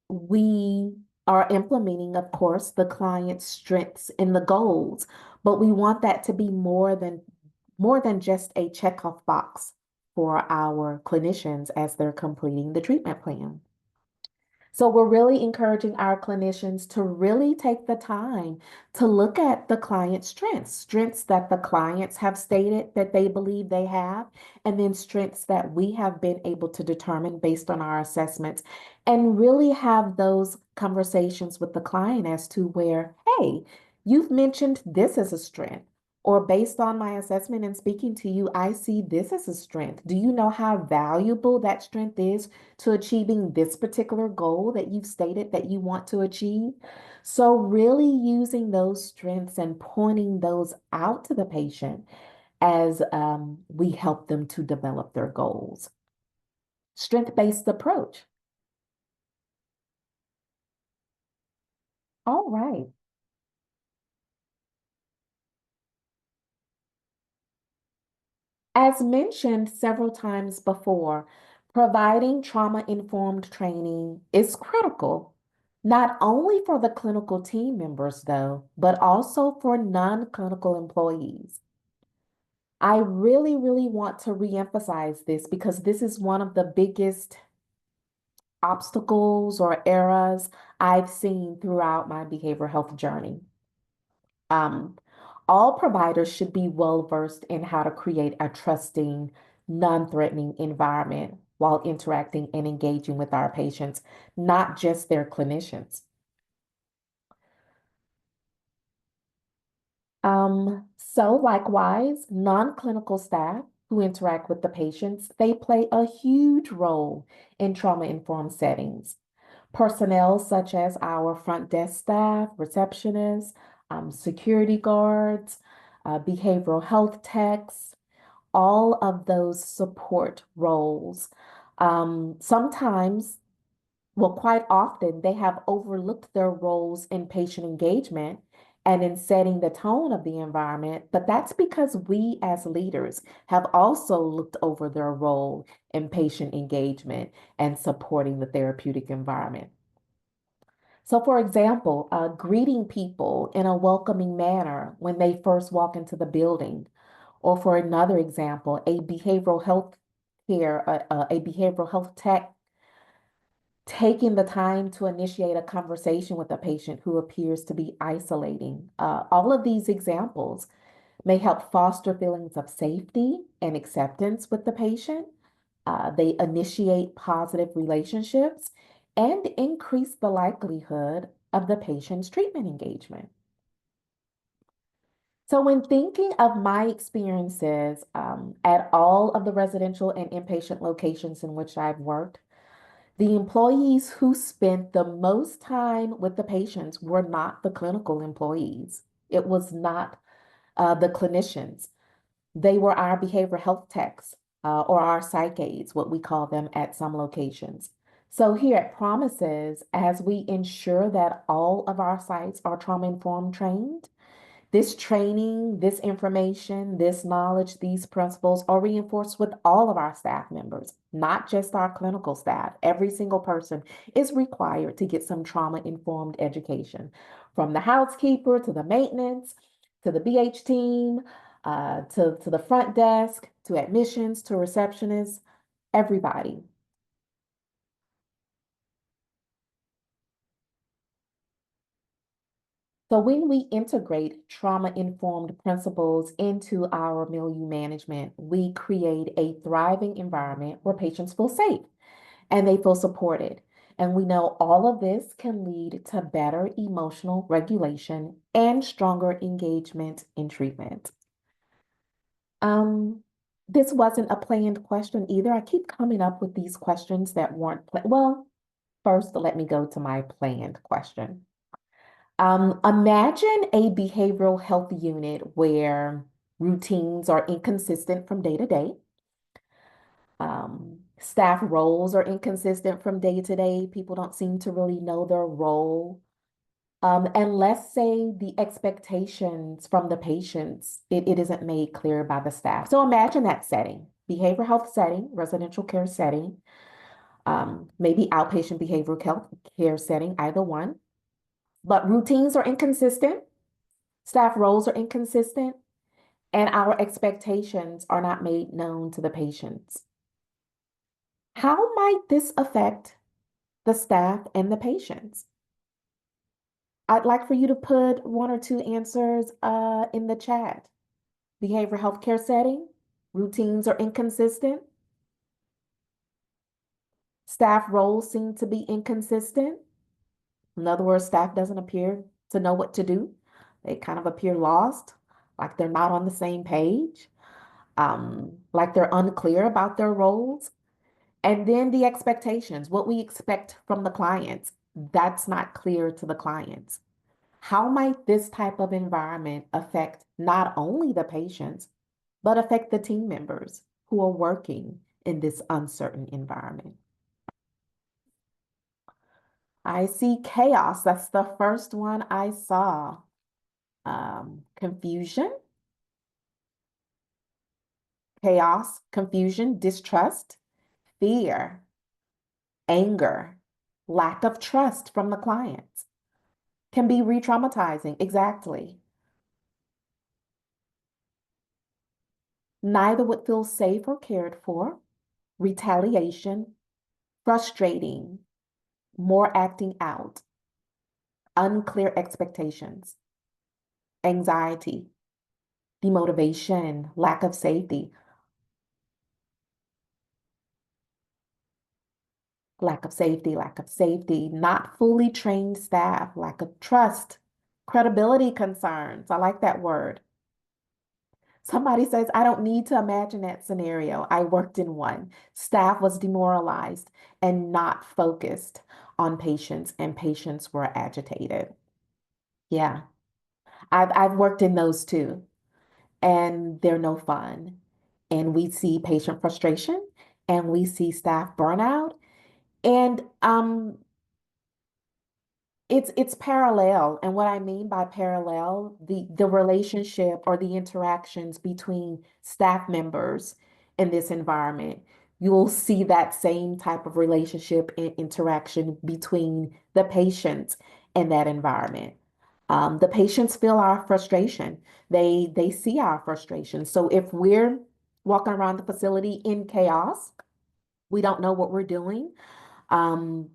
we are implementing, of course, the client's strengths and the goals, but we want that to be more than just a checkoff box for our clinicians as they're completing the treatment plan. So we're really encouraging our clinicians to really take the time to look at the client's strengths, strengths that the clients have stated that they believe they have, and then strengths that we have been able to determine based on our assessments, and really have those conversations with the client as to where, hey, you've mentioned this as a strength. Or based on my assessment and speaking to you, I see this as a strength. Do you know how valuable that strength is to achieving this particular goal that you've stated that you want to achieve? So really using those strengths and pointing those out to the patient as we help them to develop their goals. Strength-based approach. All right. As mentioned several times before, providing trauma-informed training is critical, not only for the clinical team members, though, but also for non-clinical employees. I really, really want to reemphasize this because this is one of the biggest obstacles or errors I've seen throughout my behavioral health journey. Um, all providers should be well versed in how to create a trusting, non-threatening environment while interacting and engaging with our patients, not just their clinicians. So likewise, non-clinical staff who interact with the patients, they play a huge role in trauma-informed settings. Personnel such as our front desk staff, receptionists, security guards, behavioral health techs, all of those support roles. Sometimes, well, quite often, they have overlooked their roles in patient engagement and in setting the tone of the environment, but that's because we as leaders have also looked over their role in patient engagement and supporting the therapeutic environment. So, for example, greeting people in a welcoming manner when they first walk into the building, or for another example, a behavioral health tech taking the time to initiate a conversation with a patient who appears to be isolating. All of these examples may help foster feelings of safety and acceptance with the patient. They initiate positive relationships and increase the likelihood of the patient's treatment engagement. So, when thinking of my experiences at all of the residential and inpatient locations in which I've worked, the employees who spent the most time with the patients were not the clinical employees. It was not the clinicians. They were our behavioral health techs or our psych aides, what we call them at some locations. So here at Promises, as we ensure that all of our sites are trauma-informed trained, this training, this information, this knowledge, these principles are reinforced with all of our staff members, not just our clinical staff. Every single person is required to get some trauma-informed education, from the housekeeper to the maintenance, to the BH team, to the front desk, to admissions, to receptionists, everybody. So when we integrate trauma-informed principles into our milieu management, we create a thriving environment where patients feel safe and they feel supported. And we know all of this can lead to better emotional regulation and stronger engagement in treatment. Um, this wasn't a planned question either. I keep coming up with these questions that weren't planned. Well, first, let me go to my planned question. Imagine a behavioral health unit where routines are inconsistent from day to day. Staff roles are inconsistent from day to day. People don't seem to really know their role. And let's say the expectations from the patients, it isn't made clear by the staff. So imagine that setting, behavioral health setting, residential care setting, maybe outpatient behavioral health care setting, either one. But routines are inconsistent, staff roles are inconsistent, and our expectations are not made known to the patients. How might this affect the staff and the patients? I'd like for you to put one or two answers in the chat. Behavioral health care setting, routines are inconsistent, staff roles seem to be inconsistent. In other words, staff doesn't appear to know what to do. They kind of appear lost, like they're not on the same page, like they're unclear about their roles. And then the expectations, what we expect from the clients, that's not clear to the clients. How might this type of environment affect not only the patients, but affect the team members who are working in this uncertain environment? I see chaos. That's the first one I saw. Confusion, chaos, confusion, distrust, fear, anger, lack of trust from the clients can be re-traumatizing. Exactly. Neither would feel safe or cared for, retaliation, frustrating, more acting out, unclear expectations, anxiety, demotivation, lack of safety, not fully trained staff, lack of trust, credibility concerns. I like that word. Somebody says, I don't need to imagine that scenario. I worked in one. Staff was demoralized and not focused on patients, and patients were agitated. Yeah, I've worked in those too, and they're no fun. And we see patient frustration and we see staff burnout. And it's parallel. And what I mean by parallel, the relationship or the interactions between staff members in this environment, you'll see that same type of relationship and interaction between the patients in that environment. The patients feel our frustration. They see our frustration. So if we're walking around the facility in chaos, we don't know what we're doing. Um,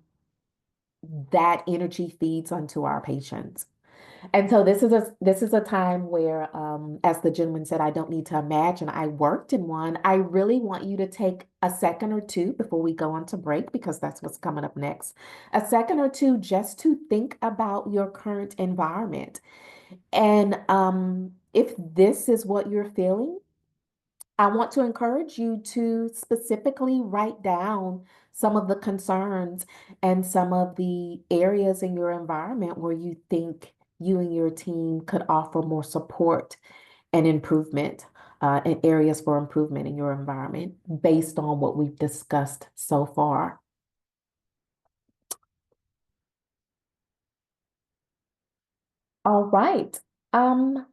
that energy feeds onto our patients. And so this is a time where, as the gentleman said, I don't need to imagine. I worked in one. I really want you to take a second or two before we go on to break, because that's what's coming up next. A second or two just to think about your current environment. And if this is what you're feeling, I want to encourage you to specifically write down some of the concerns and some of the areas in your environment where you think you and your team could offer more support and improvement, and areas for improvement in your environment based on what we've discussed so far. All right. Um,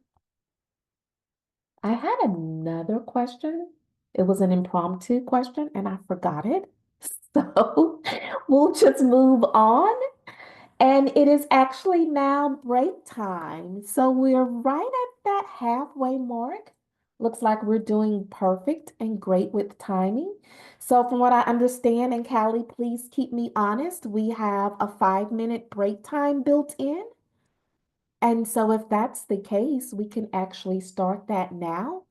I had another question. It was an impromptu question and I forgot it. So we'll just move on. And it is actually now break time. So we're right at that halfway mark. Looks like we're doing perfect and great with timing. So from what I understand, and Callie, please keep me honest, we have a 5-minute break time built in. And so if that's the case, we can actually start that now.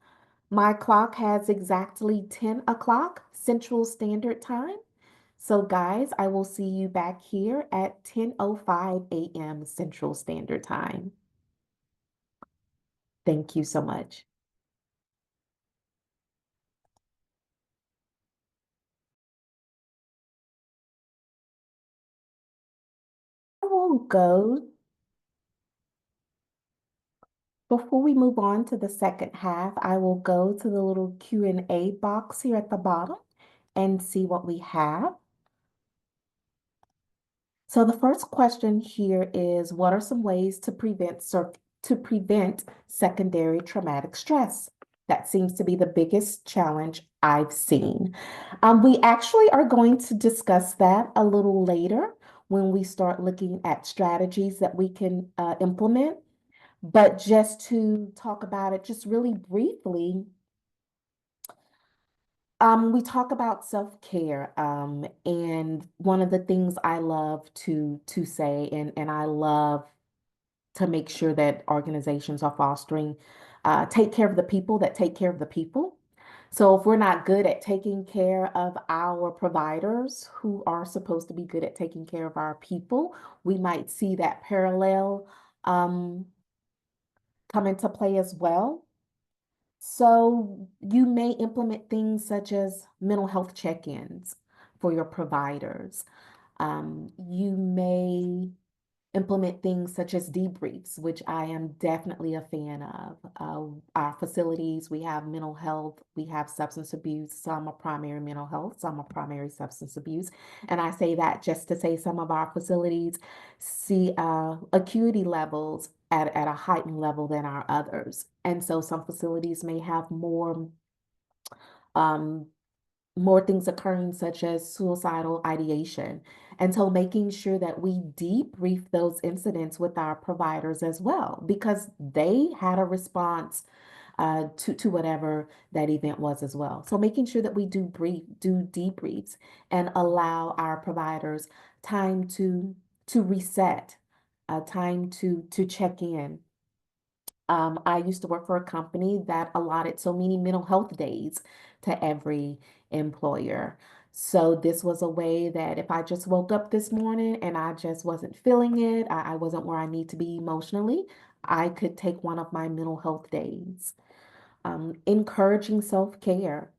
My clock has exactly 10 o'clock Central Standard Time. So guys, I will see you back here at 10:05 a.m. Central Standard Time. Thank you so much. I will go, before we move on to the second half, I will go to the little Q&A box here at the bottom and see what we have. So the first question here is, what are some ways to prevent secondary traumatic stress? That seems to be the biggest challenge I've seen. We actually are going to discuss that a little later when we start looking at strategies that we can implement. But just to talk about it just really briefly, we talk about self-care, and one of the things I love to say, and I love to make sure that organizations are fostering, take care of the people that take care of the people. So if we're not good at taking care of our providers who are supposed to be good at taking care of our people, we might see that parallel come into play as well. So you may implement things such as mental health check-ins for your providers. You may implement things such as debriefs, which I am definitely a fan of. Our facilities, we have mental health, we have substance abuse, some are primary mental health, some are primary substance abuse. And I say that just to say some of our facilities see acuity levels at a heightened level than our others. And so some facilities may have um, more things occurring, such as suicidal ideation. And so making sure that we debrief those incidents with our providers as well, because they had a response to whatever that event was as well. So making sure that we do debriefs and allow our providers time to reset, time to check in. I used to work for a company that allotted so many mental health days to every employer. So this was a way that if I just woke up this morning and I just wasn't feeling it, I wasn't where I need to be emotionally, I could take one of my mental health days. Encouraging self-care.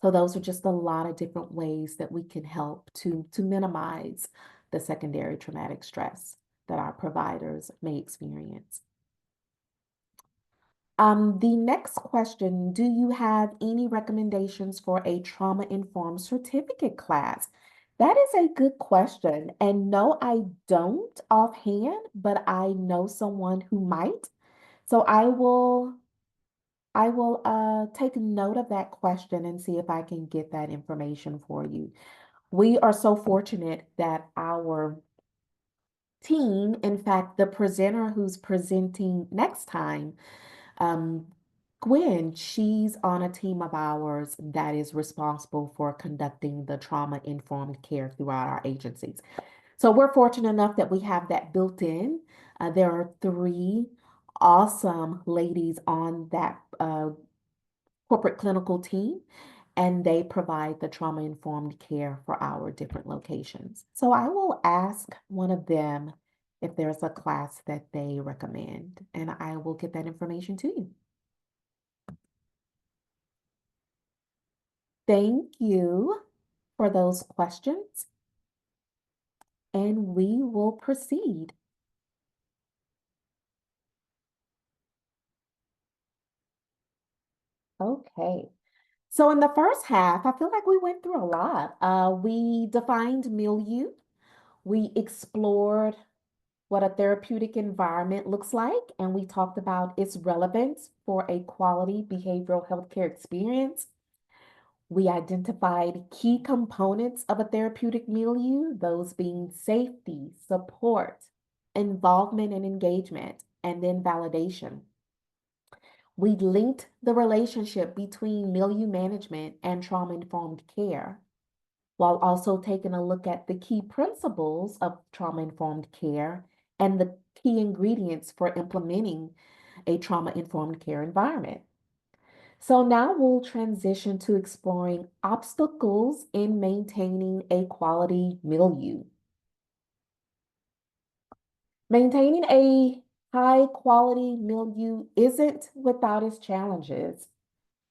So those are just a lot of different ways that we can help to minimize the secondary traumatic stress that our providers may experience. The next question, do you have any recommendations for a trauma-informed certificate class? That is a good question. And no, I don't offhand, but I know someone who might. So I will take note of that question and see if I can get that information for you. We are so fortunate that our team, in fact, the presenter who's presenting next time, um, Gwen, she's on a team of ours that is responsible for conducting the trauma-informed care throughout our agencies. So we're fortunate enough that we have that built in. There are three awesome ladies on that corporate clinical team, and they provide the trauma-informed care for our different locations. So I will ask one of them if there's a class that they recommend, and I will get that information to you. Thank you for those questions, and we will proceed. Okay. So in the first half, I feel like we went through a lot. We defined milieu. We explored what a therapeutic environment looks like, and we talked about its relevance for a quality behavioral healthcare experience. We identified key components of a therapeutic milieu, those being safety, support, involvement and engagement, and then validation. We linked the relationship between milieu management and trauma-informed care, while also taking a look at the key principles of trauma-informed care and the key ingredients for implementing a trauma-informed care environment. So now we'll transition to exploring obstacles in maintaining a quality milieu. Maintaining a high quality milieu isn't without its challenges.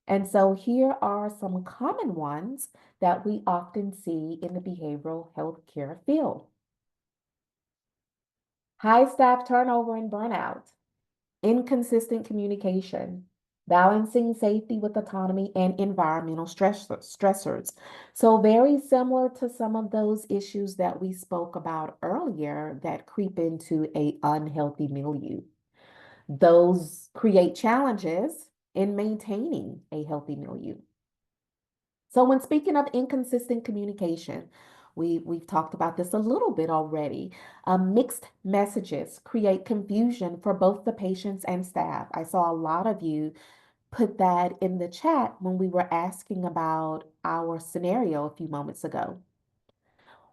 And so here are some common ones that we often see in the behavioral health care field. High staff turnover and burnout, inconsistent communication, balancing safety with autonomy and environmental stressors. So very similar to some of those issues that we spoke about earlier that creep into a unhealthy milieu. Those create challenges in maintaining a healthy milieu. So when speaking of inconsistent communication, we've talked about this a little bit already. Mixed messages create confusion for both the patients and staff. I saw a lot of you put that in the chat when we were asking about our scenario a few moments ago.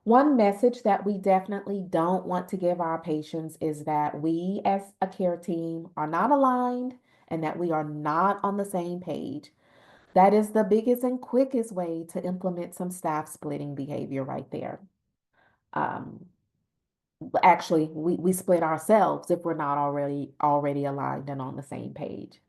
One message that we definitely don't want to give our patients is that we as a care team are not aligned and that we are not on the same page. That is the biggest and quickest way to implement some staff splitting behavior right there. Um, Actually, we split ourselves if we're not already aligned and on the same page.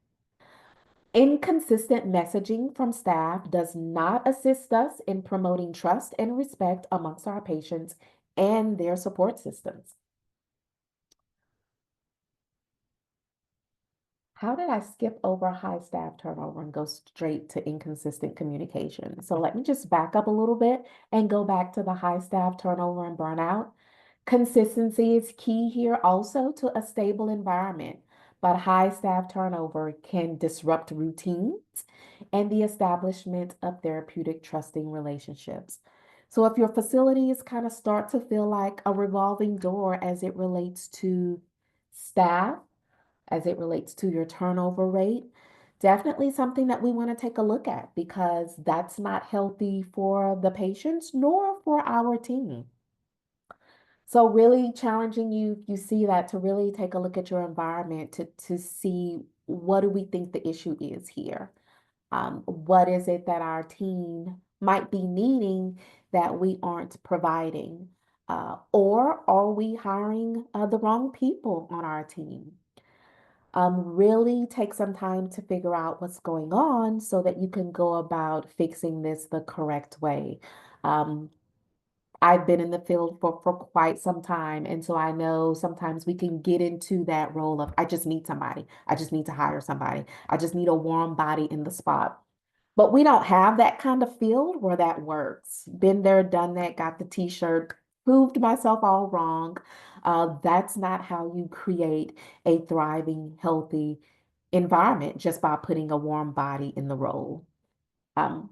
Inconsistent messaging from staff does not assist us in promoting trust and respect amongst our patients and their support systems. How did I skip over high staff turnover and go straight to inconsistent communication? So let me just back up a little bit and go back to the high staff turnover and burnout. Consistency is key here also to a stable environment, but high staff turnover can disrupt routines and the establishment of therapeutic trusting relationships. So if your facilities kind of start to feel like a revolving door as it relates to staff, as it relates to your turnover rate, definitely something that we want to take a look at because that's not healthy for the patients nor for our team. So really challenging you, you see that to really take a look at your environment to see what do we think the issue is here. What is it that our team might be needing that we aren't providing? Or are we hiring the wrong people on our team? Really take some time to figure out what's going on so that you can go about fixing this the correct way. Um, I've been in the field for quite some time. And so I know sometimes we can get into that role of, I just need somebody. I just need to hire somebody. I just need a warm body in the spot. But we don't have that kind of field where that works. Been there, done that, got the t-shirt, proved myself all wrong. That's not how you create a thriving, healthy environment just by putting a warm body in the role. Um,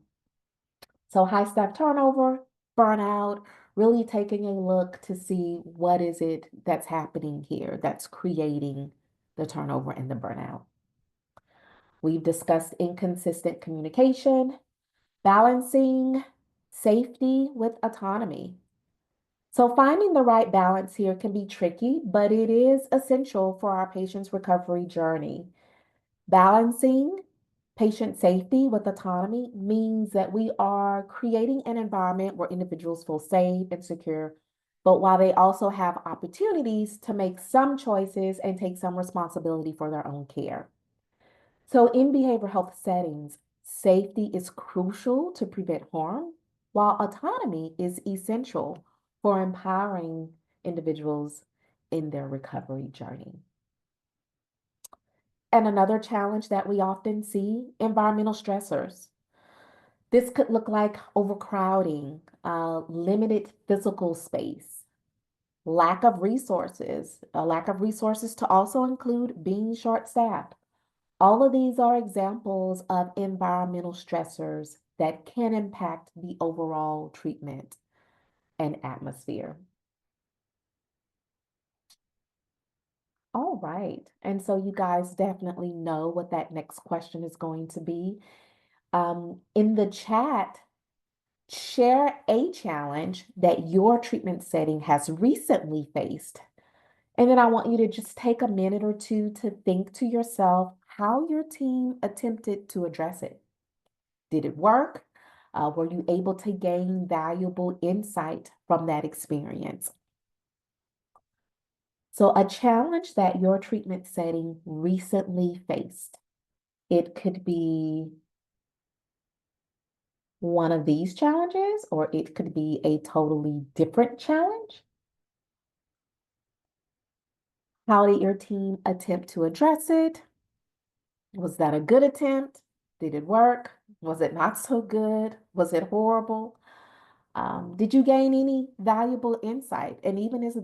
so high staff turnover, burnout, really taking a look to see what is it that's happening here that's creating the turnover and the burnout. We've discussed inconsistent communication, balancing safety with autonomy. So finding the right balance here can be tricky, but it is essential for our patient's recovery journey. Balancing patient safety with autonomy means that we are creating an environment where individuals feel safe and secure, but while they also have opportunities to make some choices and take some responsibility for their own care. So in behavioral health settings, safety is crucial to prevent harm, while autonomy is essential for empowering individuals in their recovery journey. And another challenge that we often see, environmental stressors. This could look like overcrowding, limited physical space, lack of resources to also include being short-staffed. All of these are examples of environmental stressors that can impact the overall treatment and atmosphere. All right. And so you guys definitely know what that next question is going to be. In the chat, share a challenge that your treatment setting has recently faced. And then I want you to just take a minute or two to think to yourself how your team attempted to address it. Did it work? Were you able to gain valuable insight from that experience? So, a challenge that your treatment setting recently faced. It could be one of these challenges, or it could be a totally different challenge. How did your team attempt to address it? Was that a good attempt? Did it work? Was it not so good? Was it horrible? Did you gain any valuable insight? And even if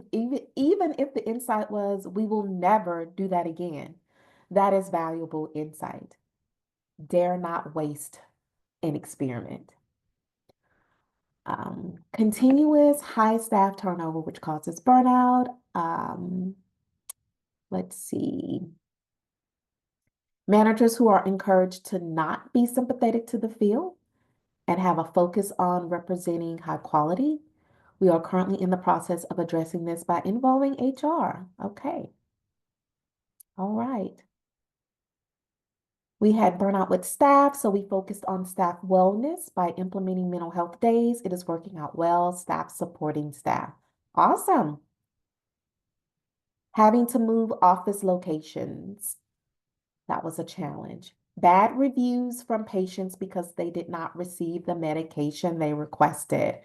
the insight was, we will never do that again, that is valuable insight. Dare not waste an experiment. Continuous high staff turnover, which causes burnout. Let's see. Managers who are encouraged to not be sympathetic to the field and have a focus on representing high quality. We are currently in the process of addressing this by involving HR. Okay. All right. We had burnout with staff, so we focused on staff wellness by implementing mental health days. It is working out well, staff supporting staff. Awesome. Having to move office locations. That was a challenge. Bad reviews from patients because they did not receive the medication they requested.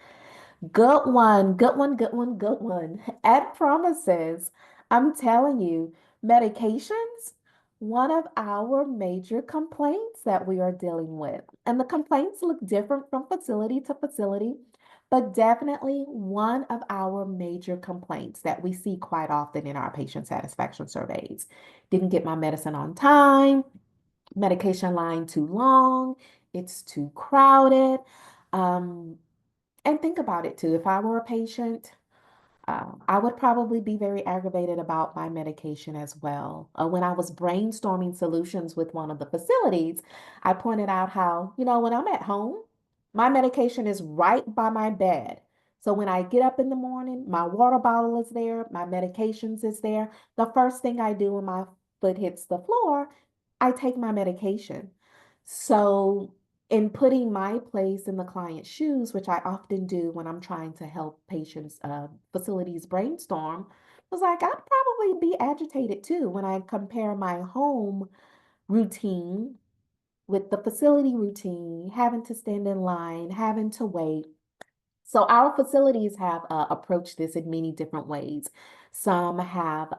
Good one, good one, good one, good one. At Promises, I'm telling you, medications, one of our major complaints that we are dealing with. And the complaints look different from facility to facility, but definitely one of our major complaints that we see quite often in our patient satisfaction surveys. Didn't get my medicine on time, medication line too long, it's too crowded. Um, and think about it too. If I were a patient, I would probably be very aggravated about my medication as well. When I was brainstorming solutions with one of the facilities, I pointed out how, when I'm at home, my medication is right by my bed. So when I get up in the morning, my water bottle is there, my medications is there. The first thing I do when my foot hits the floor, I take my medication. So in putting my place in the client's shoes, which I often do when I'm trying to help patients, facilities brainstorm, was like, I'd probably be agitated too when I compare my home routine with the facility routine, having to stand in line, having to wait. So our facilities have approached this in many different ways. Some have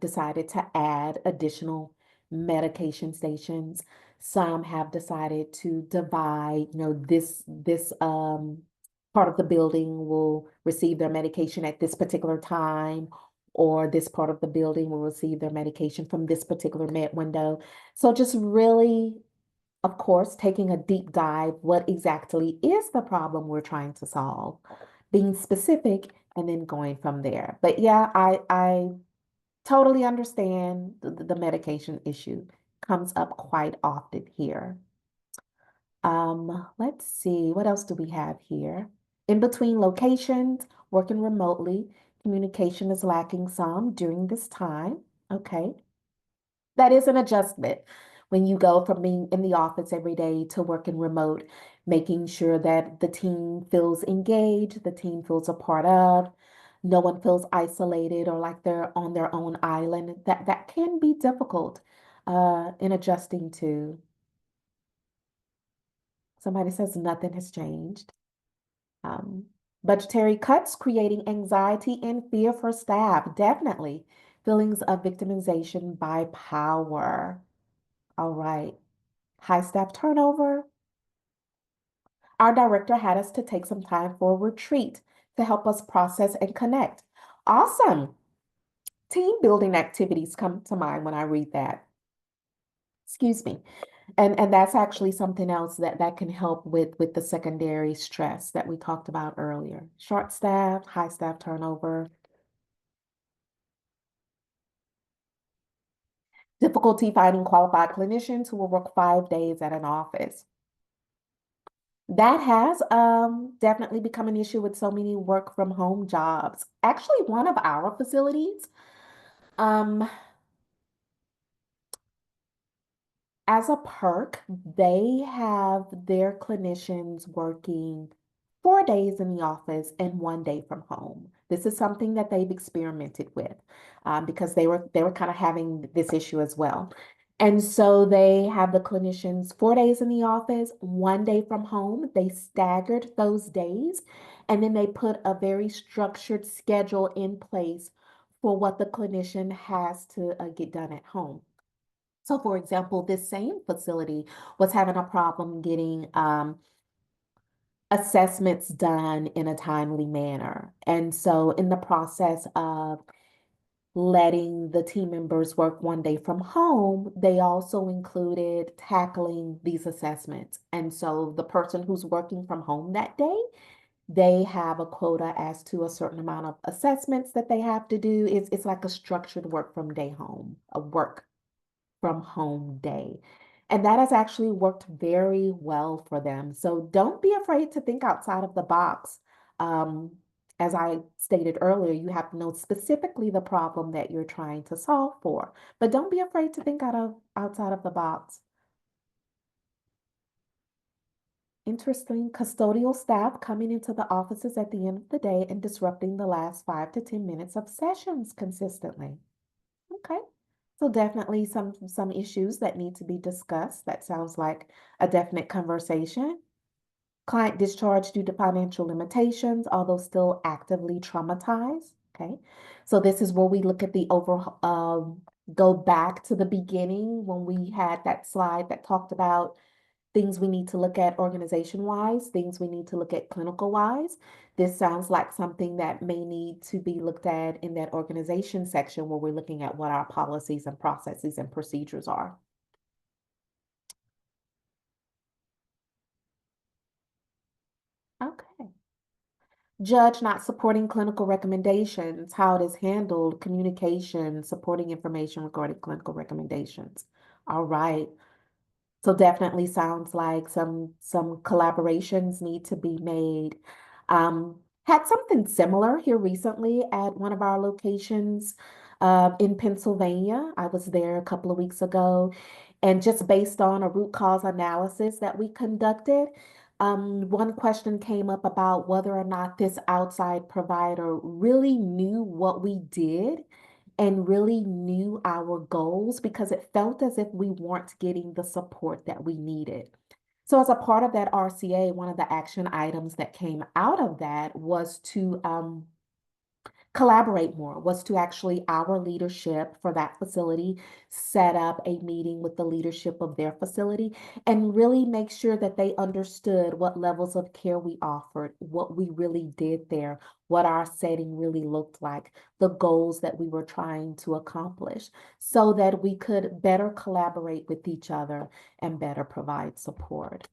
decided to add additional medication stations. Some have decided to divide, this part of the building will receive their medication at this particular time, or this part of the building will receive their medication from this particular med window. So just really, of course, taking a deep dive, what exactly is the problem we're trying to solve, being specific, and then going from there. But yeah, I totally understand the medication issue comes up quite often here. Let's see, what else do we have here? In between locations, working remotely, communication is lacking some during this time. Okay. That is an adjustment when you go from being in the office every day to working remote, making sure that the team feels engaged, the team feels a part of, no one feels isolated or like they're on their own island. That can be difficult in adjusting to. Somebody says nothing has changed. Um, Budgetary cuts creating anxiety and fear for staff. Definitely. Feelings of victimization by power. All right. High staff turnover. Our director had us to take some time for a retreat to help us process and connect. Awesome. Team building activities come to mind when I read that. Excuse me. And that's actually something else that can help with the secondary stress that we talked about earlier. Short staff, high staff turnover, difficulty finding qualified clinicians who will work 5 days at an office. That has definitely become an issue with so many work from home jobs. Actually, one of our facilities, um, as a perk, they have their clinicians working 4 days in the office and 1 day from home. This is something that they've experimented with because they were kind of having this issue as well. And so they have the clinicians 4 days in the office, 1 day from home. They staggered those days, and then they put a very structured schedule in place for what the clinician has to get done at home. So, for example, this same facility was having a problem getting assessments done in a timely manner. And so, in the process of letting the team members work 1 day from home, they also included tackling these assessments. And so, the person who's working from home that day, they have a quota as to a certain amount of assessments that they have to do. It's like a structured work from day home, a work from home day. And that has actually worked very well for them. So don't be afraid to think outside of the box. Um, as I stated earlier, you have to know specifically the problem that you're trying to solve for. But don't be afraid to think outside of the box. Interesting. Custodial staff coming into the offices at the end of the day and disrupting the last 5 to 10 minutes of sessions consistently. Okay. So definitely some issues that need to be discussed. That sounds like a definite conversation. Client discharge due to financial limitations, although still actively traumatized. Okay. So this is where we look at the overall, go back to the beginning when we had that slide that talked about things we need to look at organization-wise, things we need to look at clinical-wise. This sounds like something that may need to be looked at in that organization section where we're looking at what our policies and processes and procedures are. Okay. Judge not supporting clinical recommendations, how it is handled, communication, supporting information regarding clinical recommendations. All right. So definitely sounds like some collaborations need to be made. Had something similar here recently at one of our locations in Pennsylvania. I was there a couple of weeks ago, and just based on a root cause analysis that we conducted, one question came up about whether or not this outside provider really knew what we did and really knew our goals because it felt as if we weren't getting the support that we needed. So, as a part of that RCA, one of the action items that came out of that was to collaborate more, was to actually our leadership for that facility set up a meeting with the leadership of their facility and really make sure that they understood what levels of care we offered, what we really did there, what our setting really looked like, the goals that we were trying to accomplish, so that we could better collaborate with each other and better provide support.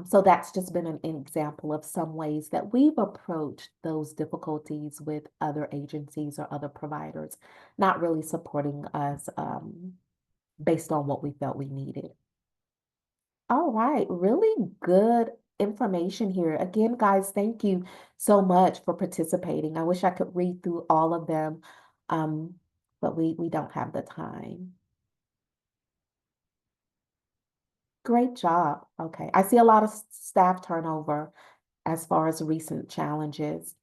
So that's just been an example of some ways that we've approached those difficulties with other agencies or other providers, not really supporting us based on what we felt we needed. All right, really good information here. Again, guys, thank you so much for participating. I wish I could read through all of them, um, but we don't have the time. Great job. Okay, I see a lot of staff turnover as far as recent challenges.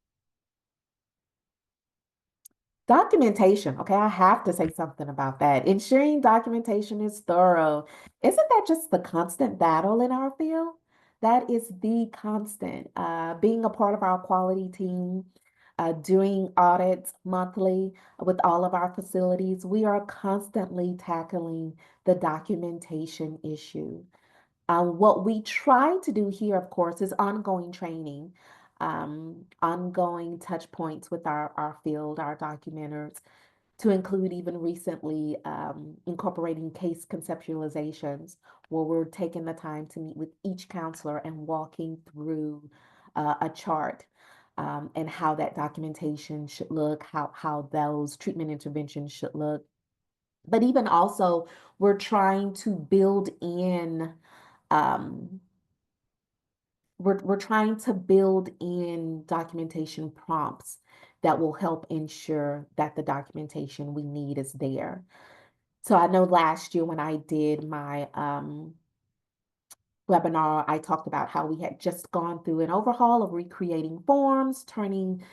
Documentation. Okay, I have to say something about that. Ensuring documentation is thorough. Isn't that just the constant battle in our field? That is the constant. Being a part of our quality team, doing audits monthly with all of our facilities, we are constantly tackling the documentation issue. What we try to do here, of course, is ongoing training, ongoing touch points with our field, our documenters, to include even recently incorporating case conceptualizations, where we're taking the time to meet with each counselor and walking through a chart and how that documentation should look, how those treatment interventions should look. But even also, we're trying to build in um, we're trying to build in documentation prompts that will help ensure that the documentation we need is there. So I know last year when I did my webinar, I talked about how we had just gone through an overhaul of recreating forms, turning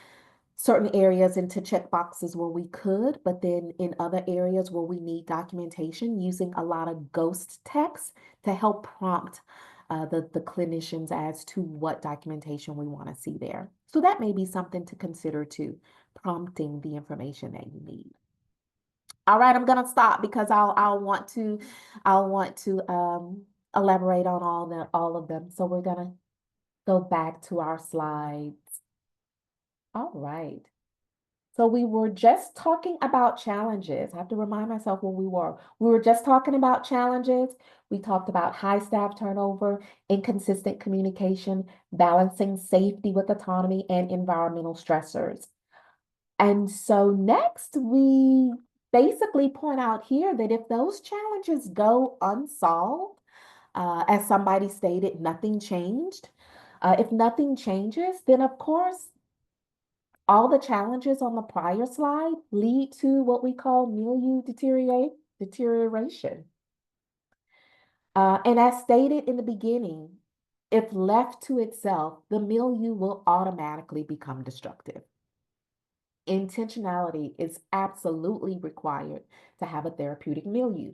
certain areas into check boxes where we could, but then in other areas where we need documentation, using a lot of ghost text to help prompt the clinicians as to what documentation we want to see there. So that may be something to consider too, prompting the information that you need. All right, I'm gonna stop because I'll want to elaborate on all of them. So we're gonna go back to our slides. All right. So we were just talking about challenges. I have to remind myself where we were. We were just talking about challenges. We talked about high staff turnover, inconsistent communication, balancing safety with autonomy, and environmental stressors. And so next, we basically point out here that if those challenges go unsolved, as somebody stated, nothing changed. If nothing changes, then of course, all the challenges on the prior slide lead to what we call milieu deterioration. And as stated in the beginning, if left to itself, the milieu will automatically become destructive. Intentionality is absolutely required to have a therapeutic milieu.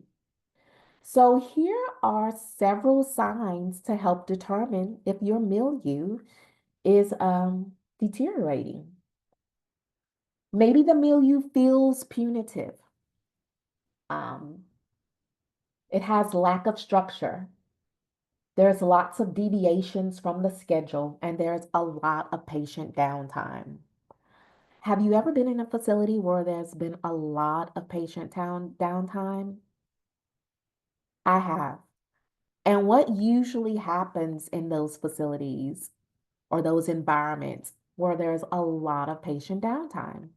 So here are several signs to help determine if your milieu is deteriorating. Maybe the milieu feels punitive. Um, it has lack of structure. There's lots of deviations from the schedule, and there's a lot of patient downtime. Have you ever been in a facility where there's been a lot of patient downtime? I have. And what usually happens in those facilities or those environments where there's a lot of patient downtime?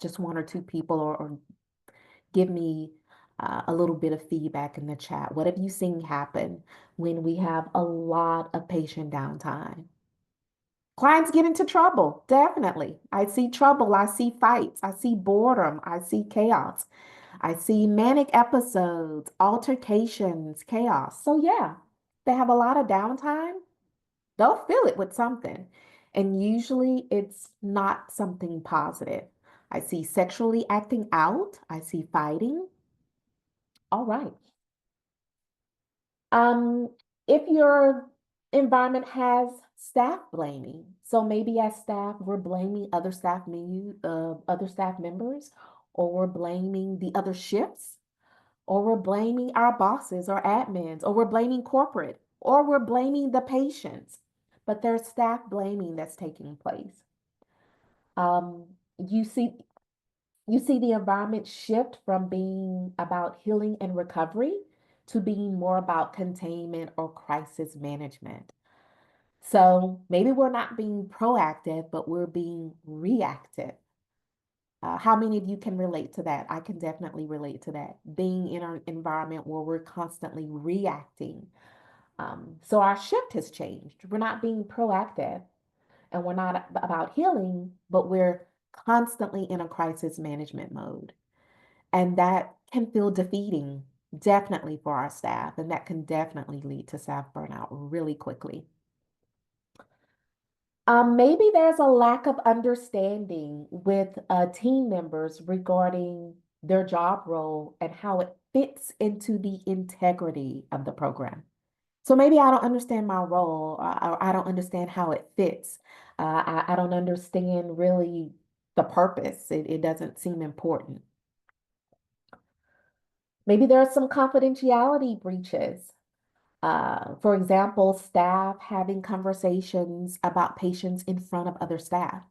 Just one or two people, or give me a little bit of feedback in the chat. What have you seen happen when we have a lot of patient downtime? Clients get into trouble, definitely. I see trouble, I see fights, I see boredom, I see chaos, I see manic episodes, altercations, chaos. So, yeah, they have a lot of downtime, they'll fill it with something. And usually it's not something positive. I see sexually acting out, I see fighting. All right. Um, if your environment has staff blaming, so maybe as staff, we're blaming other staff members, or we're blaming the other shifts, or we're blaming our bosses or admins, or we're blaming corporate, or we're blaming the patients, but there's staff blaming that's taking place. Um, you see, you see the environment shift from being about healing and recovery to being more about containment or crisis management. So maybe we're not being proactive, but we're being reactive. How many of you can relate to that? I can definitely relate to that. Being in an environment where we're constantly reacting. So our shift has changed. We're not being proactive, and we're not about healing, but we're constantly in a crisis management mode. And that can feel defeating, definitely for our staff. And that can definitely lead to staff burnout really quickly. Maybe there's a lack of understanding with team members regarding their job role and how it fits into the integrity of the program. So maybe I don't understand my role, or I don't understand how it fits. I don't understand really the purpose. It doesn't seem important. Maybe there are some confidentiality breaches. For example, staff having conversations about patients in front of other staff.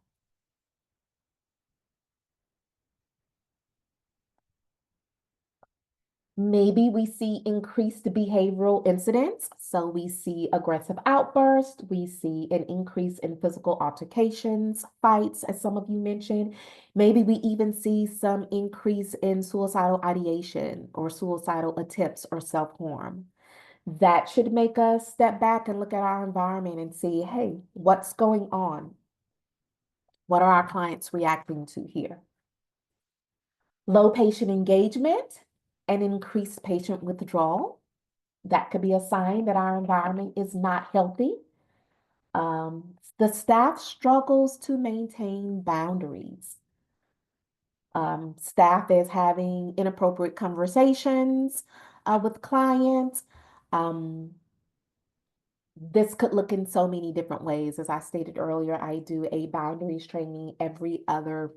Maybe we see increased behavioral incidents. So we see aggressive outbursts. We see an increase in physical altercations, fights, as some of you mentioned. Maybe we even see some increase in suicidal ideation or suicidal attempts or self-harm. That should make us step back and look at our environment and see, hey, what's going on? What are our clients reacting to here? Low patient engagement and increased patient withdrawal. That could be a sign that our environment is not healthy. The staff struggles to maintain boundaries. Staff is having inappropriate conversations with clients. Um, this could look in so many different ways. As I stated earlier, I do a boundaries training every other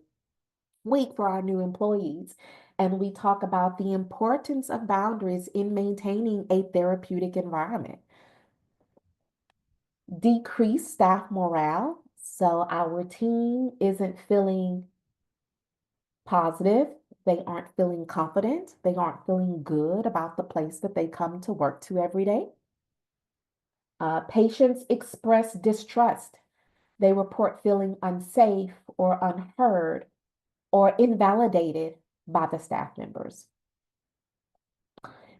week for our new employees. And we talk about the importance of boundaries in maintaining a therapeutic environment. Decreased staff morale. So our team isn't feeling positive. They aren't feeling confident. They aren't feeling good about the place that they come to work to every day. Patients express distrust. They report feeling unsafe or unheard or invalidated by the staff members.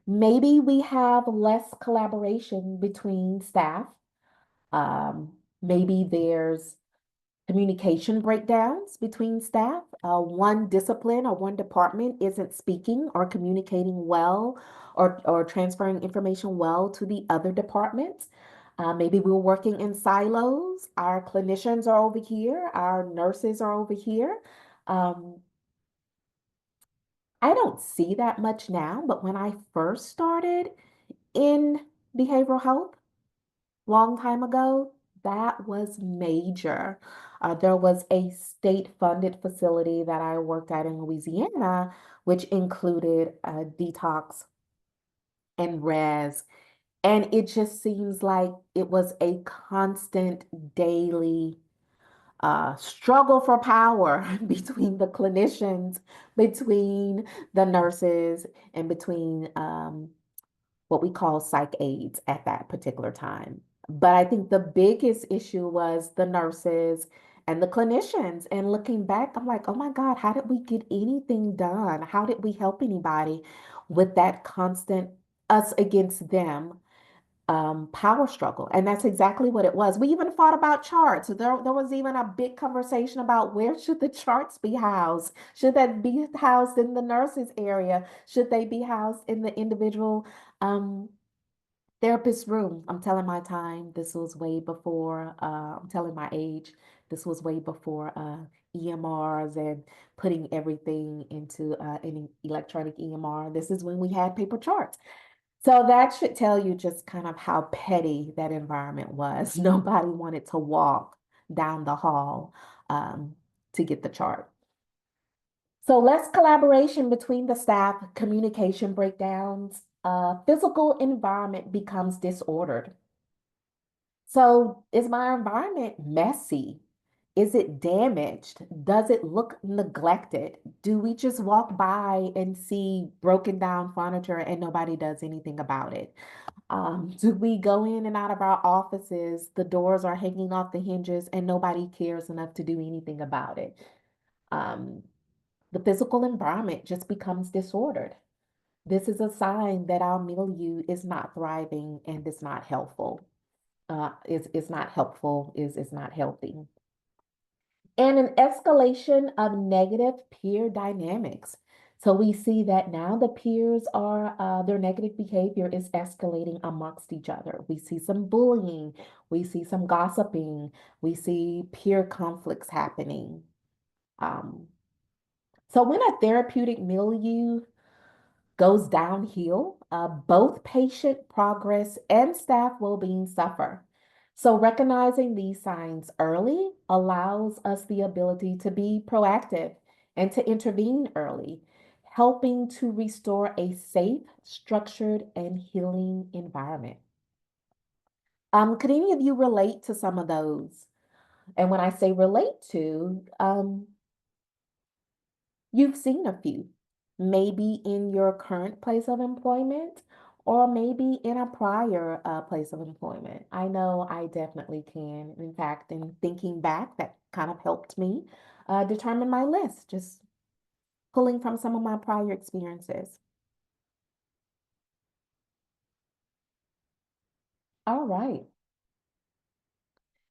Maybe we have less collaboration between staff. Maybe there's communication breakdowns between staff. One discipline or one department isn't speaking or communicating well, or transferring information well to the other departments. Maybe we're working in silos. Our clinicians are over here, our nurses are over here. Um, I don't see that much now, but when I first started in behavioral health, long time ago, that was major. There was a state-funded facility that I worked at in Louisiana, which included detox and res. And it just seems like it was a constant daily struggle for power between the clinicians, between the nurses, and between what we call psych aides at that particular time. But I think the biggest issue was the nurses and the clinicians. And looking back, I'm like, oh my God, how did we get anything done? How did we help anybody with that constant us against them power struggle? And that's exactly what it was. We even fought about charts. There was even a big conversation about where should the charts be housed? Should that be housed in the nurses area? Should they be housed in the individual therapist room? I'm telling my time. This was way before, I'm telling my age. This was way before EMRs and putting everything into an electronic EMR. This is when we had paper charts. So that should tell you just kind of how petty that environment was. Nobody wanted to walk down the hall um, to get the chart. So less collaboration between the staff, communication breakdowns, physical environment becomes disordered. So is my environment messy? Is it damaged? Does it look neglected? Do we just walk by and see broken down furniture and nobody does anything about it? Do we go in and out of our offices? The doors are hanging off the hinges and nobody cares enough to do anything about it. Um, the physical environment just becomes disordered. This is a sign that our milieu is not thriving and is not helpful. Is not helpful, is not healthy. And an escalation of negative peer dynamics. So we see that now the peers are, their negative behavior is escalating amongst each other. We see some bullying, we see some gossiping, we see peer conflicts happening. Um, so when a therapeutic milieu goes downhill, both patient progress and staff well-being suffer. So recognizing these signs early allows us the ability to be proactive and to intervene early, helping to restore a safe, structured, and healing environment. Could any of you relate to some of those? And when I say relate to, you've seen a few, maybe in your current place of employment or maybe in a prior place of employment. I know I definitely can. In fact, in thinking back, that kind of helped me determine my list, just pulling from some of my prior experiences. All right.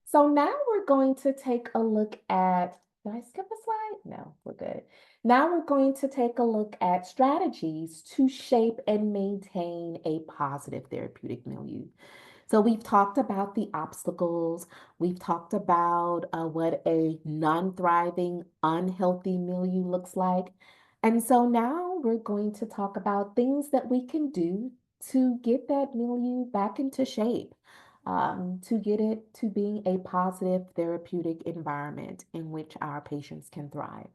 So now we're going to take a look at, did I skip a slide? No, we're good. Now we're going to take a look at strategies to shape and maintain a positive therapeutic milieu. So we've talked about the obstacles. We've talked about what a non-thriving, unhealthy milieu looks like. And so now we're going to talk about things that we can do to get that milieu back into shape, to get it to being a positive therapeutic environment in which our patients can thrive.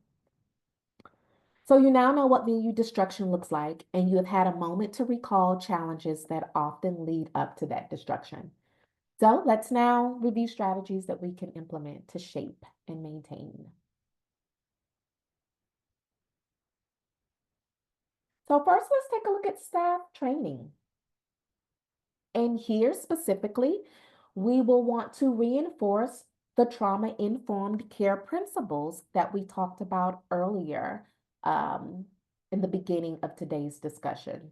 So you now know what milieu destruction looks like, and you have had a moment to recall challenges that often lead up to that destruction. So let's now review strategies that we can implement to shape and maintain. So first, let's take a look at staff training. And here specifically, we will want to reinforce the trauma-informed care principles that we talked about earlier in the beginning of today's discussion.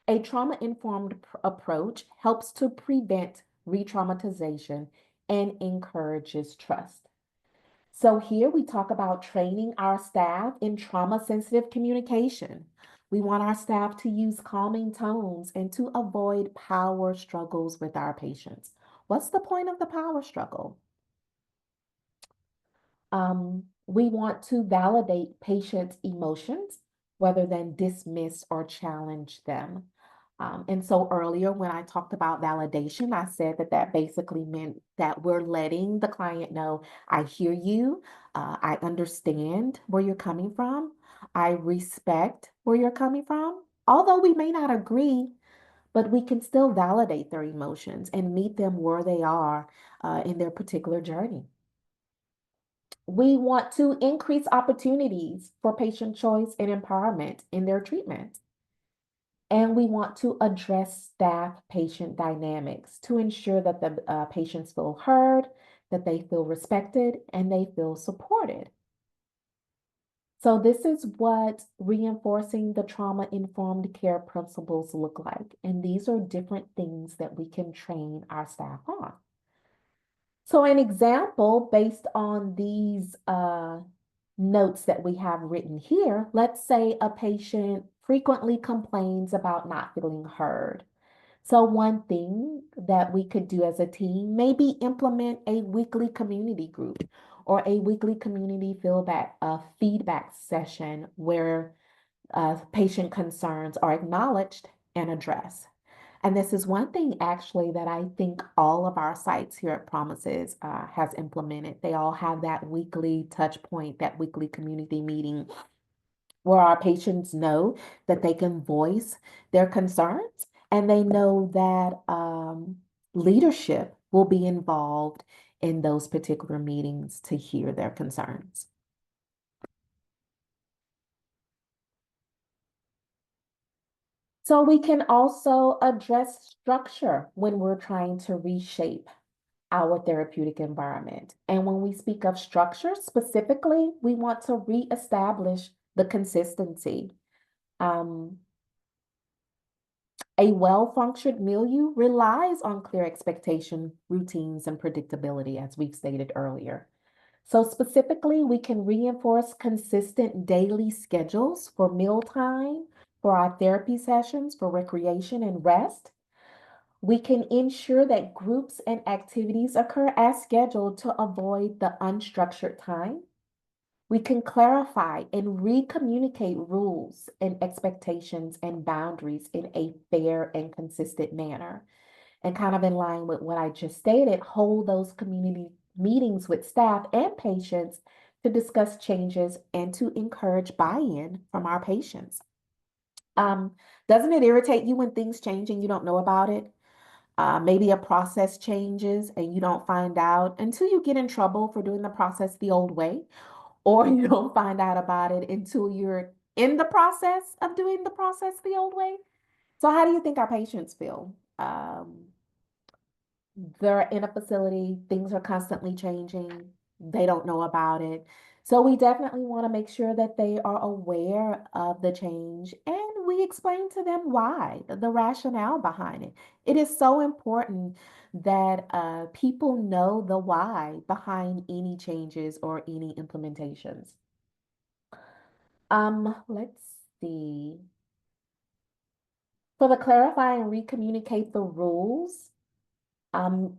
A trauma-informed approach helps to prevent re-traumatization and encourages trust. So here we talk about training our staff in trauma-sensitive communication. We want our staff to use calming tones and to avoid power struggles with our patients. What's the point of the power struggle? We want to validate patients' emotions rather than dismiss or challenge them. And so earlier, when I talked about validation, I said that that basically meant that we're letting the client know, I hear you, I understand where you're coming from, I respect where you're coming from. Although we may not agree, but we can still validate their emotions and meet them where they are in their particular journey. We want to increase opportunities for patient choice and empowerment in their treatment. And we want to address staff-patient dynamics to ensure that the patients feel heard, that they feel respected, and they feel supported. So this is what reinforcing the trauma-informed care principles look like. And these are different things that we can train our staff on. So an example based on these notes that we have written here, let's say a patient frequently complains about not feeling heard. So one thing that we could do as a team, maybe implement a weekly community group or a weekly community feedback session where patient concerns are acknowledged and addressed. And this is one thing actually that I think all of our sites here at Promises has implemented. They all have that weekly touch point, that weekly community meeting where our patients know that they can voice their concerns and they know that leadership will be involved in those particular meetings to hear their concerns. So we can also address structure when we're trying to reshape our therapeutic environment. And when we speak of structure specifically, we want to reestablish the consistency. Um, a well-functioned milieu relies on clear expectation, routines, and predictability, as we've stated earlier. So specifically, we can reinforce consistent daily schedules for mealtime, for our therapy sessions, for recreation and rest. We can ensure that groups and activities occur as scheduled to avoid the unstructured time. We can clarify and re-communicate rules and expectations and boundaries in a fair and consistent manner. And kind of in line with what I just stated, hold those community meetings with staff and patients to discuss changes and to encourage buy-in from our patients. Doesn't it irritate you when things change and you don't know about it? Maybe a process changes and you don't find out until you get in trouble for doing the process the old way, or you don't find out about it until you're in the process of doing the process the old way. So, how do you think our patients feel? They're in a facility, things are constantly changing, they don't know about it. So we definitely want to make sure that they are aware of the change and we explain to them why, the rationale behind it. It is so important that people know the why behind any changes or any implementations. Let's see. For the clarify and recommunicate the rules, um,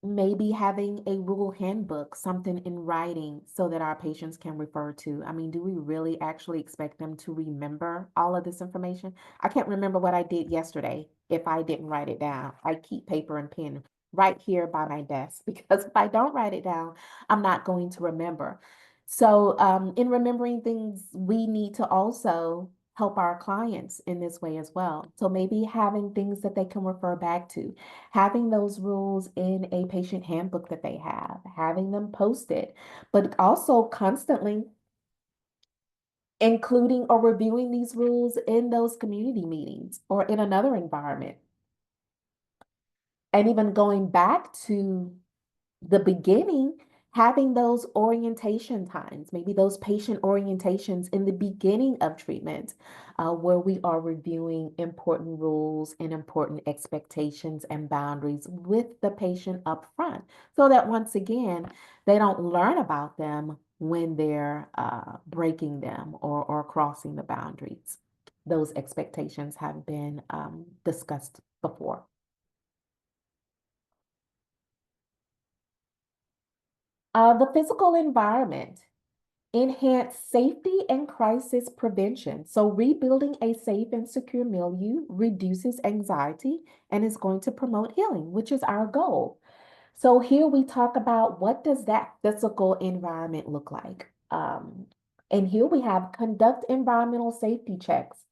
maybe having a rule handbook, something in writing so that our patients can refer to. I mean, do we really actually expect them to remember all of this information? I can't remember what I did yesterday if I didn't write it down. I keep paper and pen right here by my desk because if I don't write it down, I'm not going to remember. So, in remembering things, we need to also help our clients in this way as well. So maybe having things that they can refer back to, having those rules in a patient handbook that they have, having them posted, but also constantly including or reviewing these rules in those community meetings or in another environment. And even going back to the beginning, having those orientation times, maybe those patient orientations in the beginning of treatment, where we are reviewing important rules and important expectations and boundaries with the patient up front, so that once again, they don't learn about them when they're breaking them or crossing the boundaries. Those expectations have been discussed before. The physical environment. Enhance safety and crisis prevention. So rebuilding a safe and secure milieu reduces anxiety and is going to promote healing, which is our goal. So here we talk about what does that physical environment look like? And here we have conduct environmental safety checks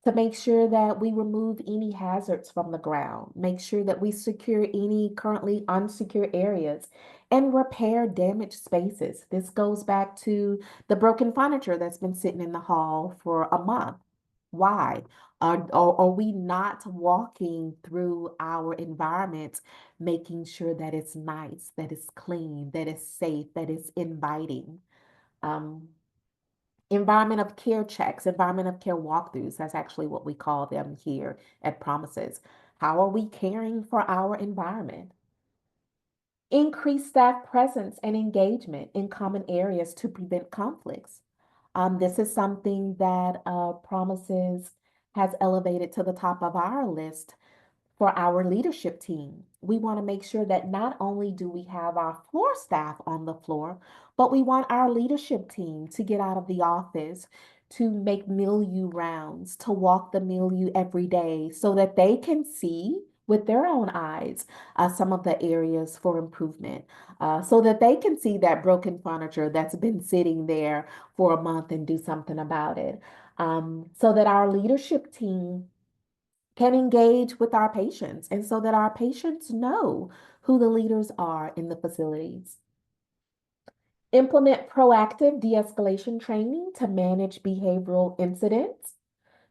to make sure that we remove any hazards from the ground, make sure that we secure any currently unsecure areas, and repair damaged spaces. This goes back to the broken furniture that's been sitting in the hall for a month. Why? Are we not walking through our environment, making sure that it's nice, that it's clean, that it's safe, that it's inviting? Um, Environment of care checks, environment of care walkthroughs, that's actually what we call them here at Promises. How are we caring for our environment? Increase staff presence and engagement in common areas to prevent conflicts. This is something that Promises has elevated to the top of our list for our leadership team. We want to make sure that not only do we have our floor staff on the floor, but we want our leadership team to get out of the office, to make milieu rounds, to walk the milieu every day so that they can see with their own eyes some of the areas for improvement, so that they can see that broken furniture that's been sitting there for a month and do something about it. So that our leadership team can engage with our patients and so that our patients know who the leaders are in the facilities. Implement proactive de-escalation training to manage behavioral incidents.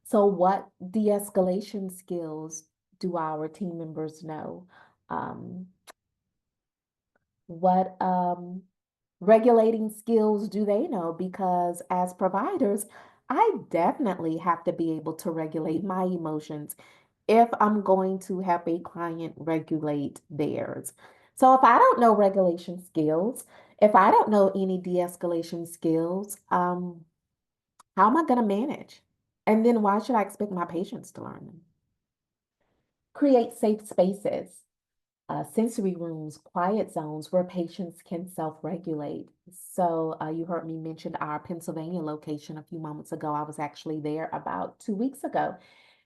So what de-escalation skills do our team members know? Um, what regulating skills do they know? Because as providers, I definitely have to be able to regulate my emotions if I'm going to help a client regulate theirs. So if I don't know regulation skills, if I don't know any de-escalation skills, how am I going to manage? And then why should I expect my patients to learn them? Create safe spaces, sensory rooms, quiet zones where patients can self-regulate. So you heard me mention our Pennsylvania location a few moments ago. I was actually there about 2 weeks ago.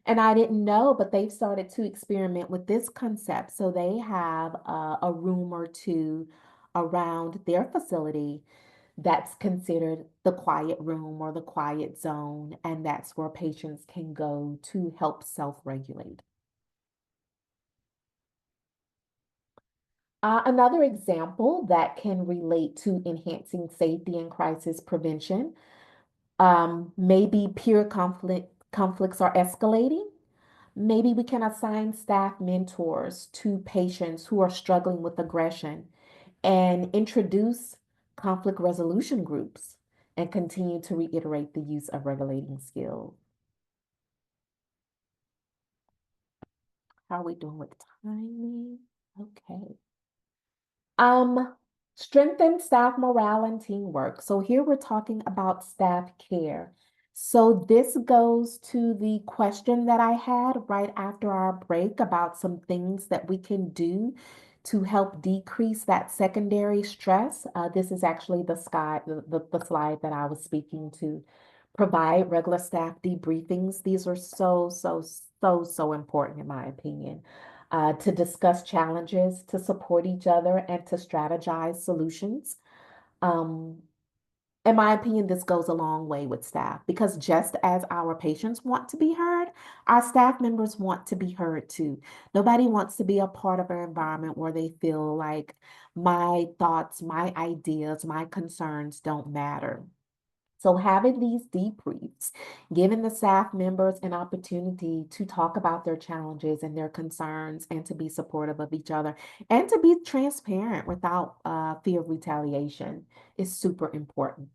And I didn't know, but they've started to experiment with this concept. So they have a room or two around their facility that's considered the quiet room or the quiet zone. And that's where patients can go to help self-regulate. Another example that can relate to enhancing safety and crisis prevention, maybe peer conflicts are escalating. Maybe we can assign staff mentors to patients who are struggling with aggression and introduce conflict resolution groups and continue to reiterate the use of regulating skills. How are we doing with timing? Okay. Um, Strengthen staff morale and teamwork. So here we're talking about staff care. So this goes to the question that I had right after our break about some things that we can do to help decrease that secondary stress. This is actually the slide that I was speaking to. Provide regular staff debriefings. These are so important in my opinion, to discuss challenges, to support each other, and to strategize solutions. Um, in my opinion, this goes a long way with staff because just as our patients want to be heard, our staff members want to be heard too. Nobody wants to be a part of an environment where they feel like my thoughts, my ideas, my concerns don't matter. So having these debriefs, giving the staff members an opportunity to talk about their challenges and their concerns and to be supportive of each other and to be transparent without fear of retaliation is super important.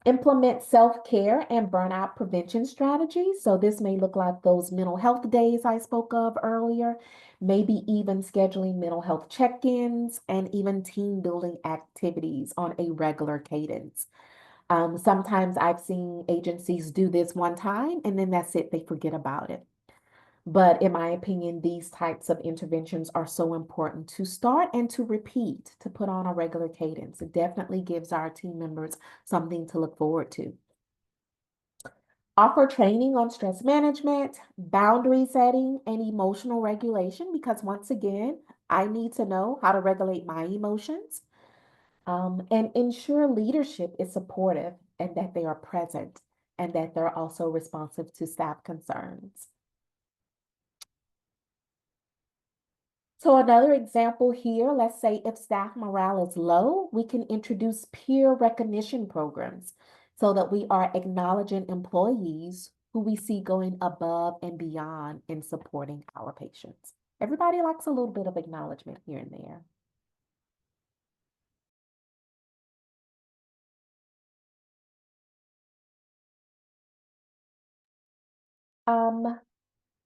Implement self-care and burnout prevention strategies. So this may look like those mental health days I spoke of earlier, maybe even scheduling mental health check-ins and even team building activities on a regular cadence. Sometimes I've seen agencies do this one time and then that's it, they forget about it. But in my opinion, these types of interventions are so important to start and to repeat, to put on a regular cadence. It definitely gives our team members something to look forward to. Offer training on stress management, boundary setting, and emotional regulation, because once again, I need to know how to regulate my emotions. And ensure leadership is supportive and that they are present and that they're also responsive to staff concerns. So another example here, let's say if staff morale is low, we can introduce peer recognition programs so that we are acknowledging employees who we see going above and beyond in supporting our patients. Everybody likes a little bit of acknowledgement here and there. Um,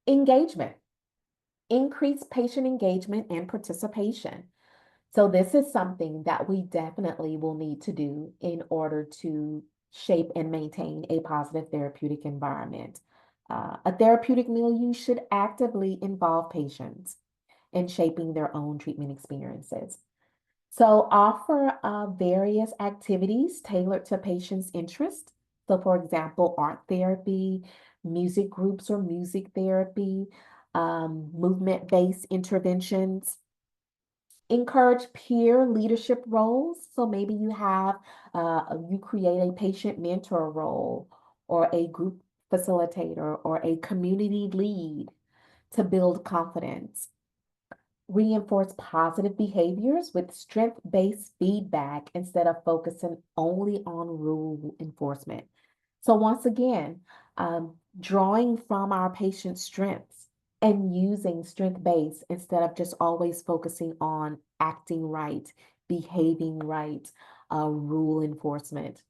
Engagement, increase patient engagement and participation. So this is something that we definitely will need to do in order to shape and maintain a positive therapeutic environment. A therapeutic milieu should actively involve patients in shaping their own treatment experiences. So offer various activities tailored to patients' interests. So for example, art therapy, music groups or music therapy, movement-based interventions. Encourage peer leadership roles. So maybe you create a patient mentor role or a group facilitator or a community lead to build confidence. Reinforce positive behaviors with strength-based feedback instead of focusing only on rule enforcement. So once again, drawing from our patient's strengths and using strength-based instead of just always focusing on acting right, behaving right, rule enforcement.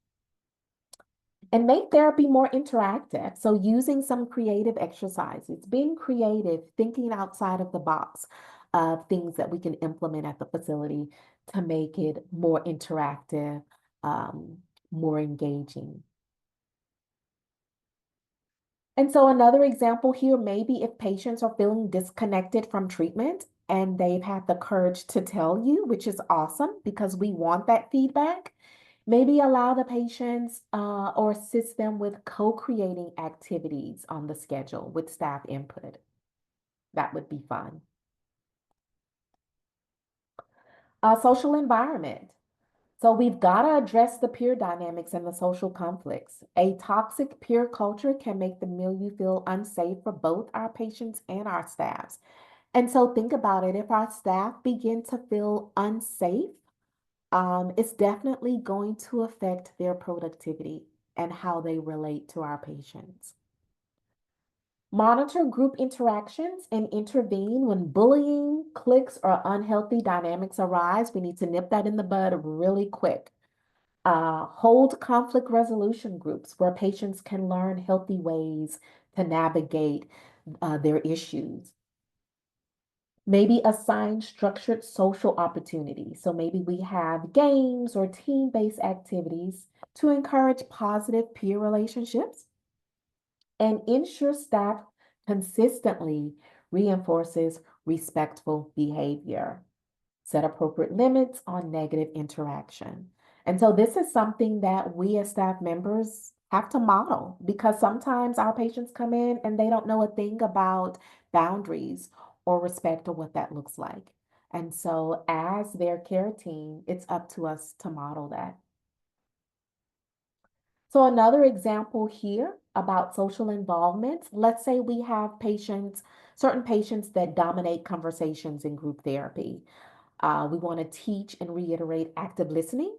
And make therapy more interactive. So using some creative exercises, being creative, thinking outside of the box of things that we can implement at the facility to make it more interactive, more engaging. And so another example here, maybe if patients are feeling disconnected from treatment and they've had the courage to tell you, which is awesome because we want that feedback. Maybe allow the patients or assist them with co-creating activities on the schedule with staff input. That would be fun. Social environment. So we've got to address the peer dynamics and the social conflicts. A toxic peer culture can make the milieu feel unsafe for both our patients and our staffs. And so think about it, if our staff begin to feel unsafe, it's definitely going to affect their productivity and how they relate to our patients. Monitor group interactions and intervene when bullying, cliques, or unhealthy dynamics arise. We need to nip that in the bud really quick. Hold conflict resolution groups where patients can learn healthy ways to navigate their issues. Maybe assign structured social opportunities. So maybe we have games or team-based activities to encourage positive peer relationships and ensure staff consistently reinforces respectful behavior. Set appropriate limits on negative interaction. And so this is something that we as staff members have to model because sometimes our patients come in and they don't know a thing about boundaries or respect or what that looks like. And so as their care team, it's up to us to model that. So another example here about social involvement, let's say we have patients, certain patients that dominate conversations in group therapy. We want to teach and reiterate active listening.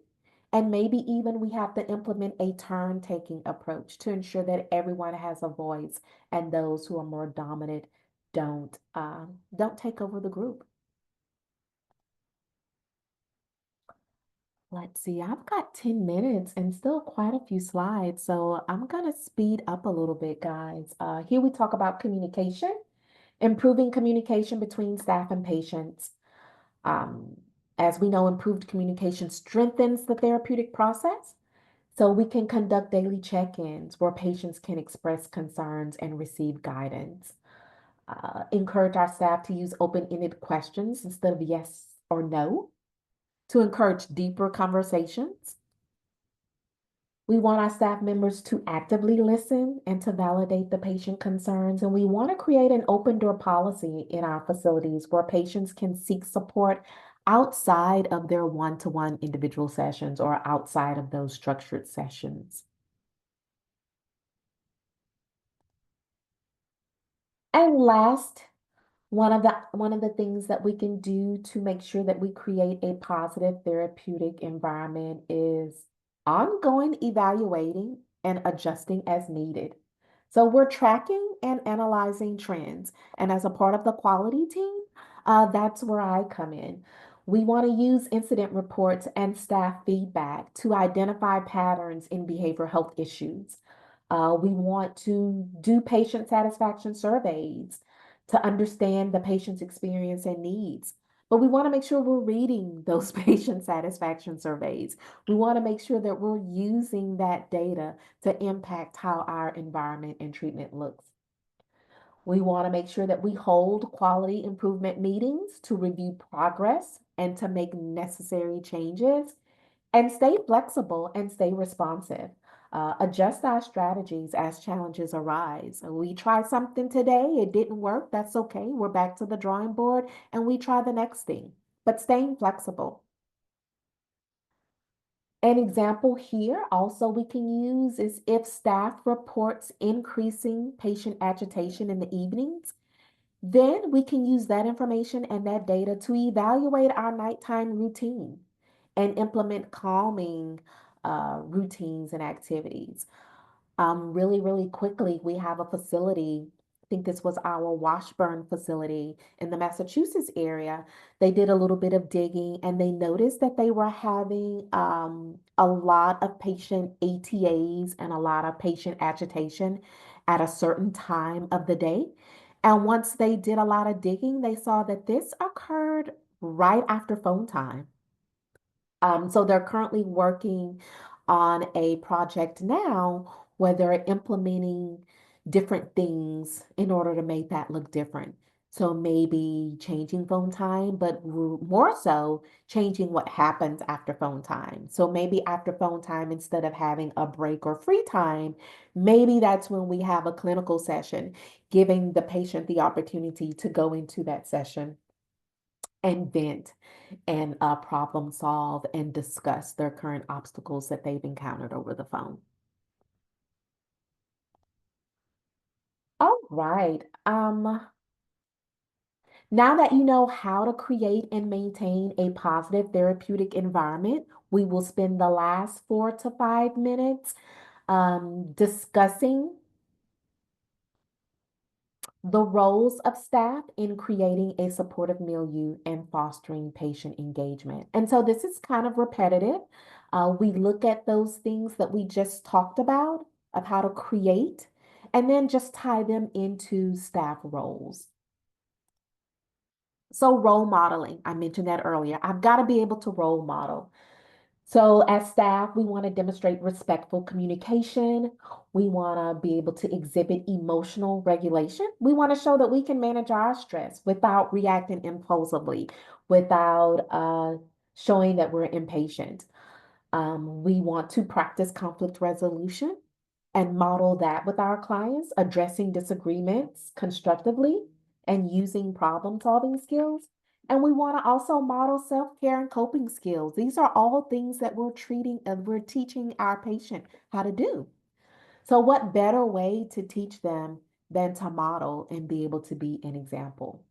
And maybe even we have to implement a turn-taking approach to ensure that everyone has a voice and those who are more dominant don't take over the group. Let's see, I've got 10 minutes and still quite a few slides, so I'm gonna speed up a little bit, guys. Here we talk about communication, improving communication between staff and patients. Um, as we know, improved communication strengthens the therapeutic process. So we can conduct daily check-ins where patients can express concerns and receive guidance. Encourage our staff to use open-ended questions instead of yes or no to encourage deeper conversations. We want our staff members to actively listen and to validate the patient concerns. And we want to create an open door policy in our facilities where patients can seek support outside of their one-to-one individual sessions or outside of those structured sessions. And last, one of the things that we can do to make sure that we create a positive therapeutic environment is ongoing evaluating and adjusting as needed. So we're tracking and analyzing trends. And as a part of the quality team, that's where I come in. We want to use incident reports and staff feedback to identify patterns in behavioral health issues. We want to do patient satisfaction surveys to understand the patient's experience and needs. But we want to make sure we're reading those patient satisfaction surveys. We want to make sure that we're using that data to impact how our environment and treatment looks. We want to make sure that we hold quality improvement meetings to review progress and to make necessary changes and stay flexible and stay responsive. Adjust our strategies as challenges arise. We try something today, it didn't work, that's okay. We're back to the drawing board and we try the next thing, but staying flexible. An example here also we can use is if staff reports increasing patient agitation in the evenings, then we can use that information and that data to evaluate our nighttime routine and implement calming routines and activities. Really quickly, we have a facility. I think this was our Washburn facility in the Massachusetts area. They did a little bit of digging and they noticed that they were having a lot of patient ATAs and a lot of patient agitation at a certain time of the day. And once they did a lot of digging, they saw that this occurred right after phone time. So they're currently working on a project now where they're implementing different things in order to make that look different. So maybe changing phone time, but more so changing what happens after phone time. So maybe after phone time, instead of having a break or free time, maybe that's when we have a clinical session, giving the patient the opportunity to go into that session and vent and problem solve and discuss their current obstacles that they've encountered over the phone. All right. Now that you know how to create and maintain a positive therapeutic environment, we will spend the last 4 to 5 minutes discussing the roles of staff in creating a supportive milieu and fostering patient engagement. And so this is kind of repetitive. We look at those things that we just talked about of how to create and then just tie them into staff roles. So role modeling, I mentioned that earlier. I've got to be able to role model. So as staff, we want to demonstrate respectful communication. We want to be able to exhibit emotional regulation. We want to show that we can manage our stress without reacting impulsively, without showing that we're impatient. We want to practice conflict resolution and model that with our clients, addressing disagreements constructively and using problem solving skills. And we want to also model self-care and coping skills. These are all things that we're treating and we're teaching our patient how to do. So what better way to teach them than to model and be able to be an example?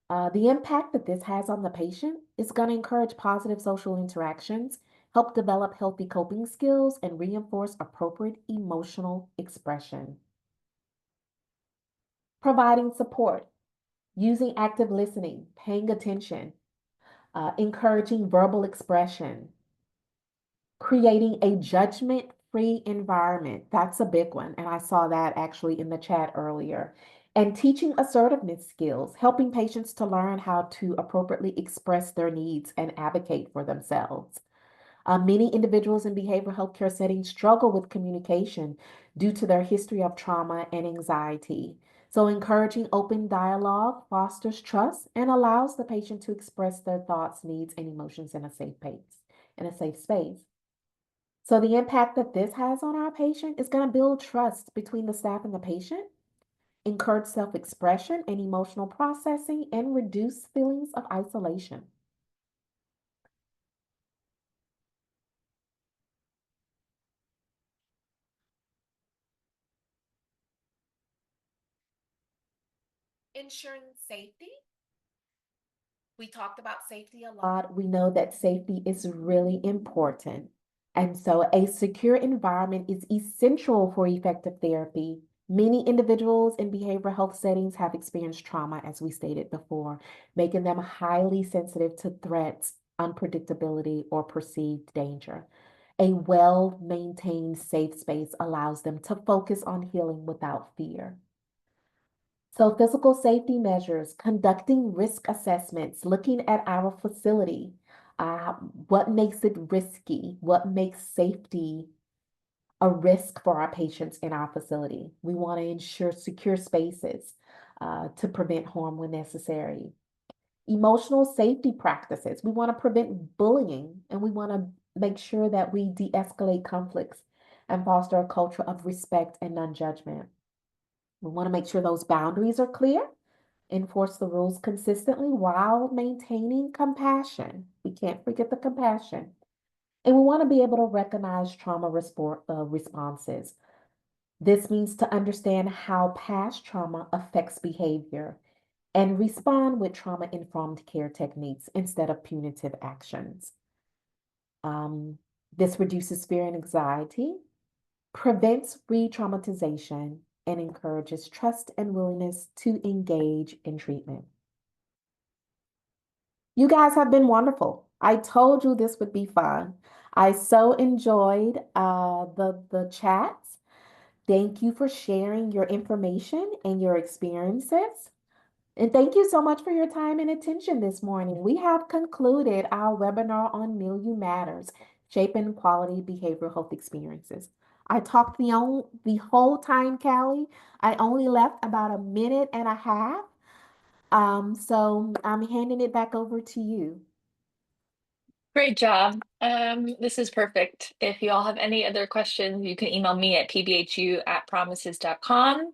The impact that this has on the patient is going to encourage positive social interactions, help develop healthy coping skills, and reinforce appropriate emotional expression. Providing support, using active listening, paying attention, encouraging verbal expression, creating a judgment-free environment. That's a big one. And I saw that actually in the chat earlier. And teaching assertiveness skills, helping patients to learn how to appropriately express their needs and advocate for themselves. Many individuals in behavioral healthcare settings struggle with communication due to their history of trauma and anxiety. So, encouraging open dialogue fosters trust and allows the patient to express their thoughts, needs, and emotions in a safe pace, in a safe space. So, the impact that this has on our patient is going to build trust between the staff and the patient, encourage self expression and emotional processing, and reduce feelings of isolation. Ensuring safety. We talked about safety a lot. We know that safety is really important. And so a secure environment is essential for effective therapy. Many individuals in behavioral health settings have experienced trauma, as we stated before, making them highly sensitive to threats, unpredictability, or perceived danger. A well-maintained safe space allows them to focus on healing without fear. So physical safety measures, conducting risk assessments, looking at our facility, uh, what makes it risky, what makes safety a risk for our patients in our facility. We want to ensure secure spaces to prevent harm when necessary. Emotional safety practices. We want to prevent bullying and we want to make sure that we de-escalate conflicts and foster a culture of respect and non-judgment. We want to make sure those boundaries are clear, enforce the rules consistently while maintaining compassion. We can't forget the compassion. And we want to be able to recognize trauma responses. This means to understand how past trauma affects behavior and respond with trauma-informed care techniques instead of punitive actions. Um, this reduces fear and anxiety, prevents re-traumatization, and encourages trust and willingness to engage in treatment. You guys have been wonderful. I told you this would be fun. I so enjoyed the chats. Thank you for sharing your information and your experiences. And thank you so much for your time and attention this morning. We have concluded our webinar on Milieu Matters, Shaping Quality Behavioral Health Experiences. I talked the whole time, Callie. I only left about a minute and a half. So I'm handing it back over to you. Great job. This is perfect. If you all have any other questions, you can email me at pbhu@promises.com.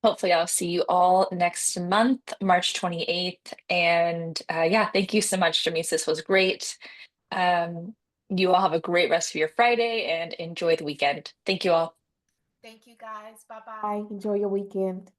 Hopefully, I'll see you all next month, March 28th. And yeah, thank you so much, Jemece. This was great. Um, you all have a great rest of your Friday and enjoy the weekend. Thank you all. Thank you guys. Bye bye. Enjoy your weekend.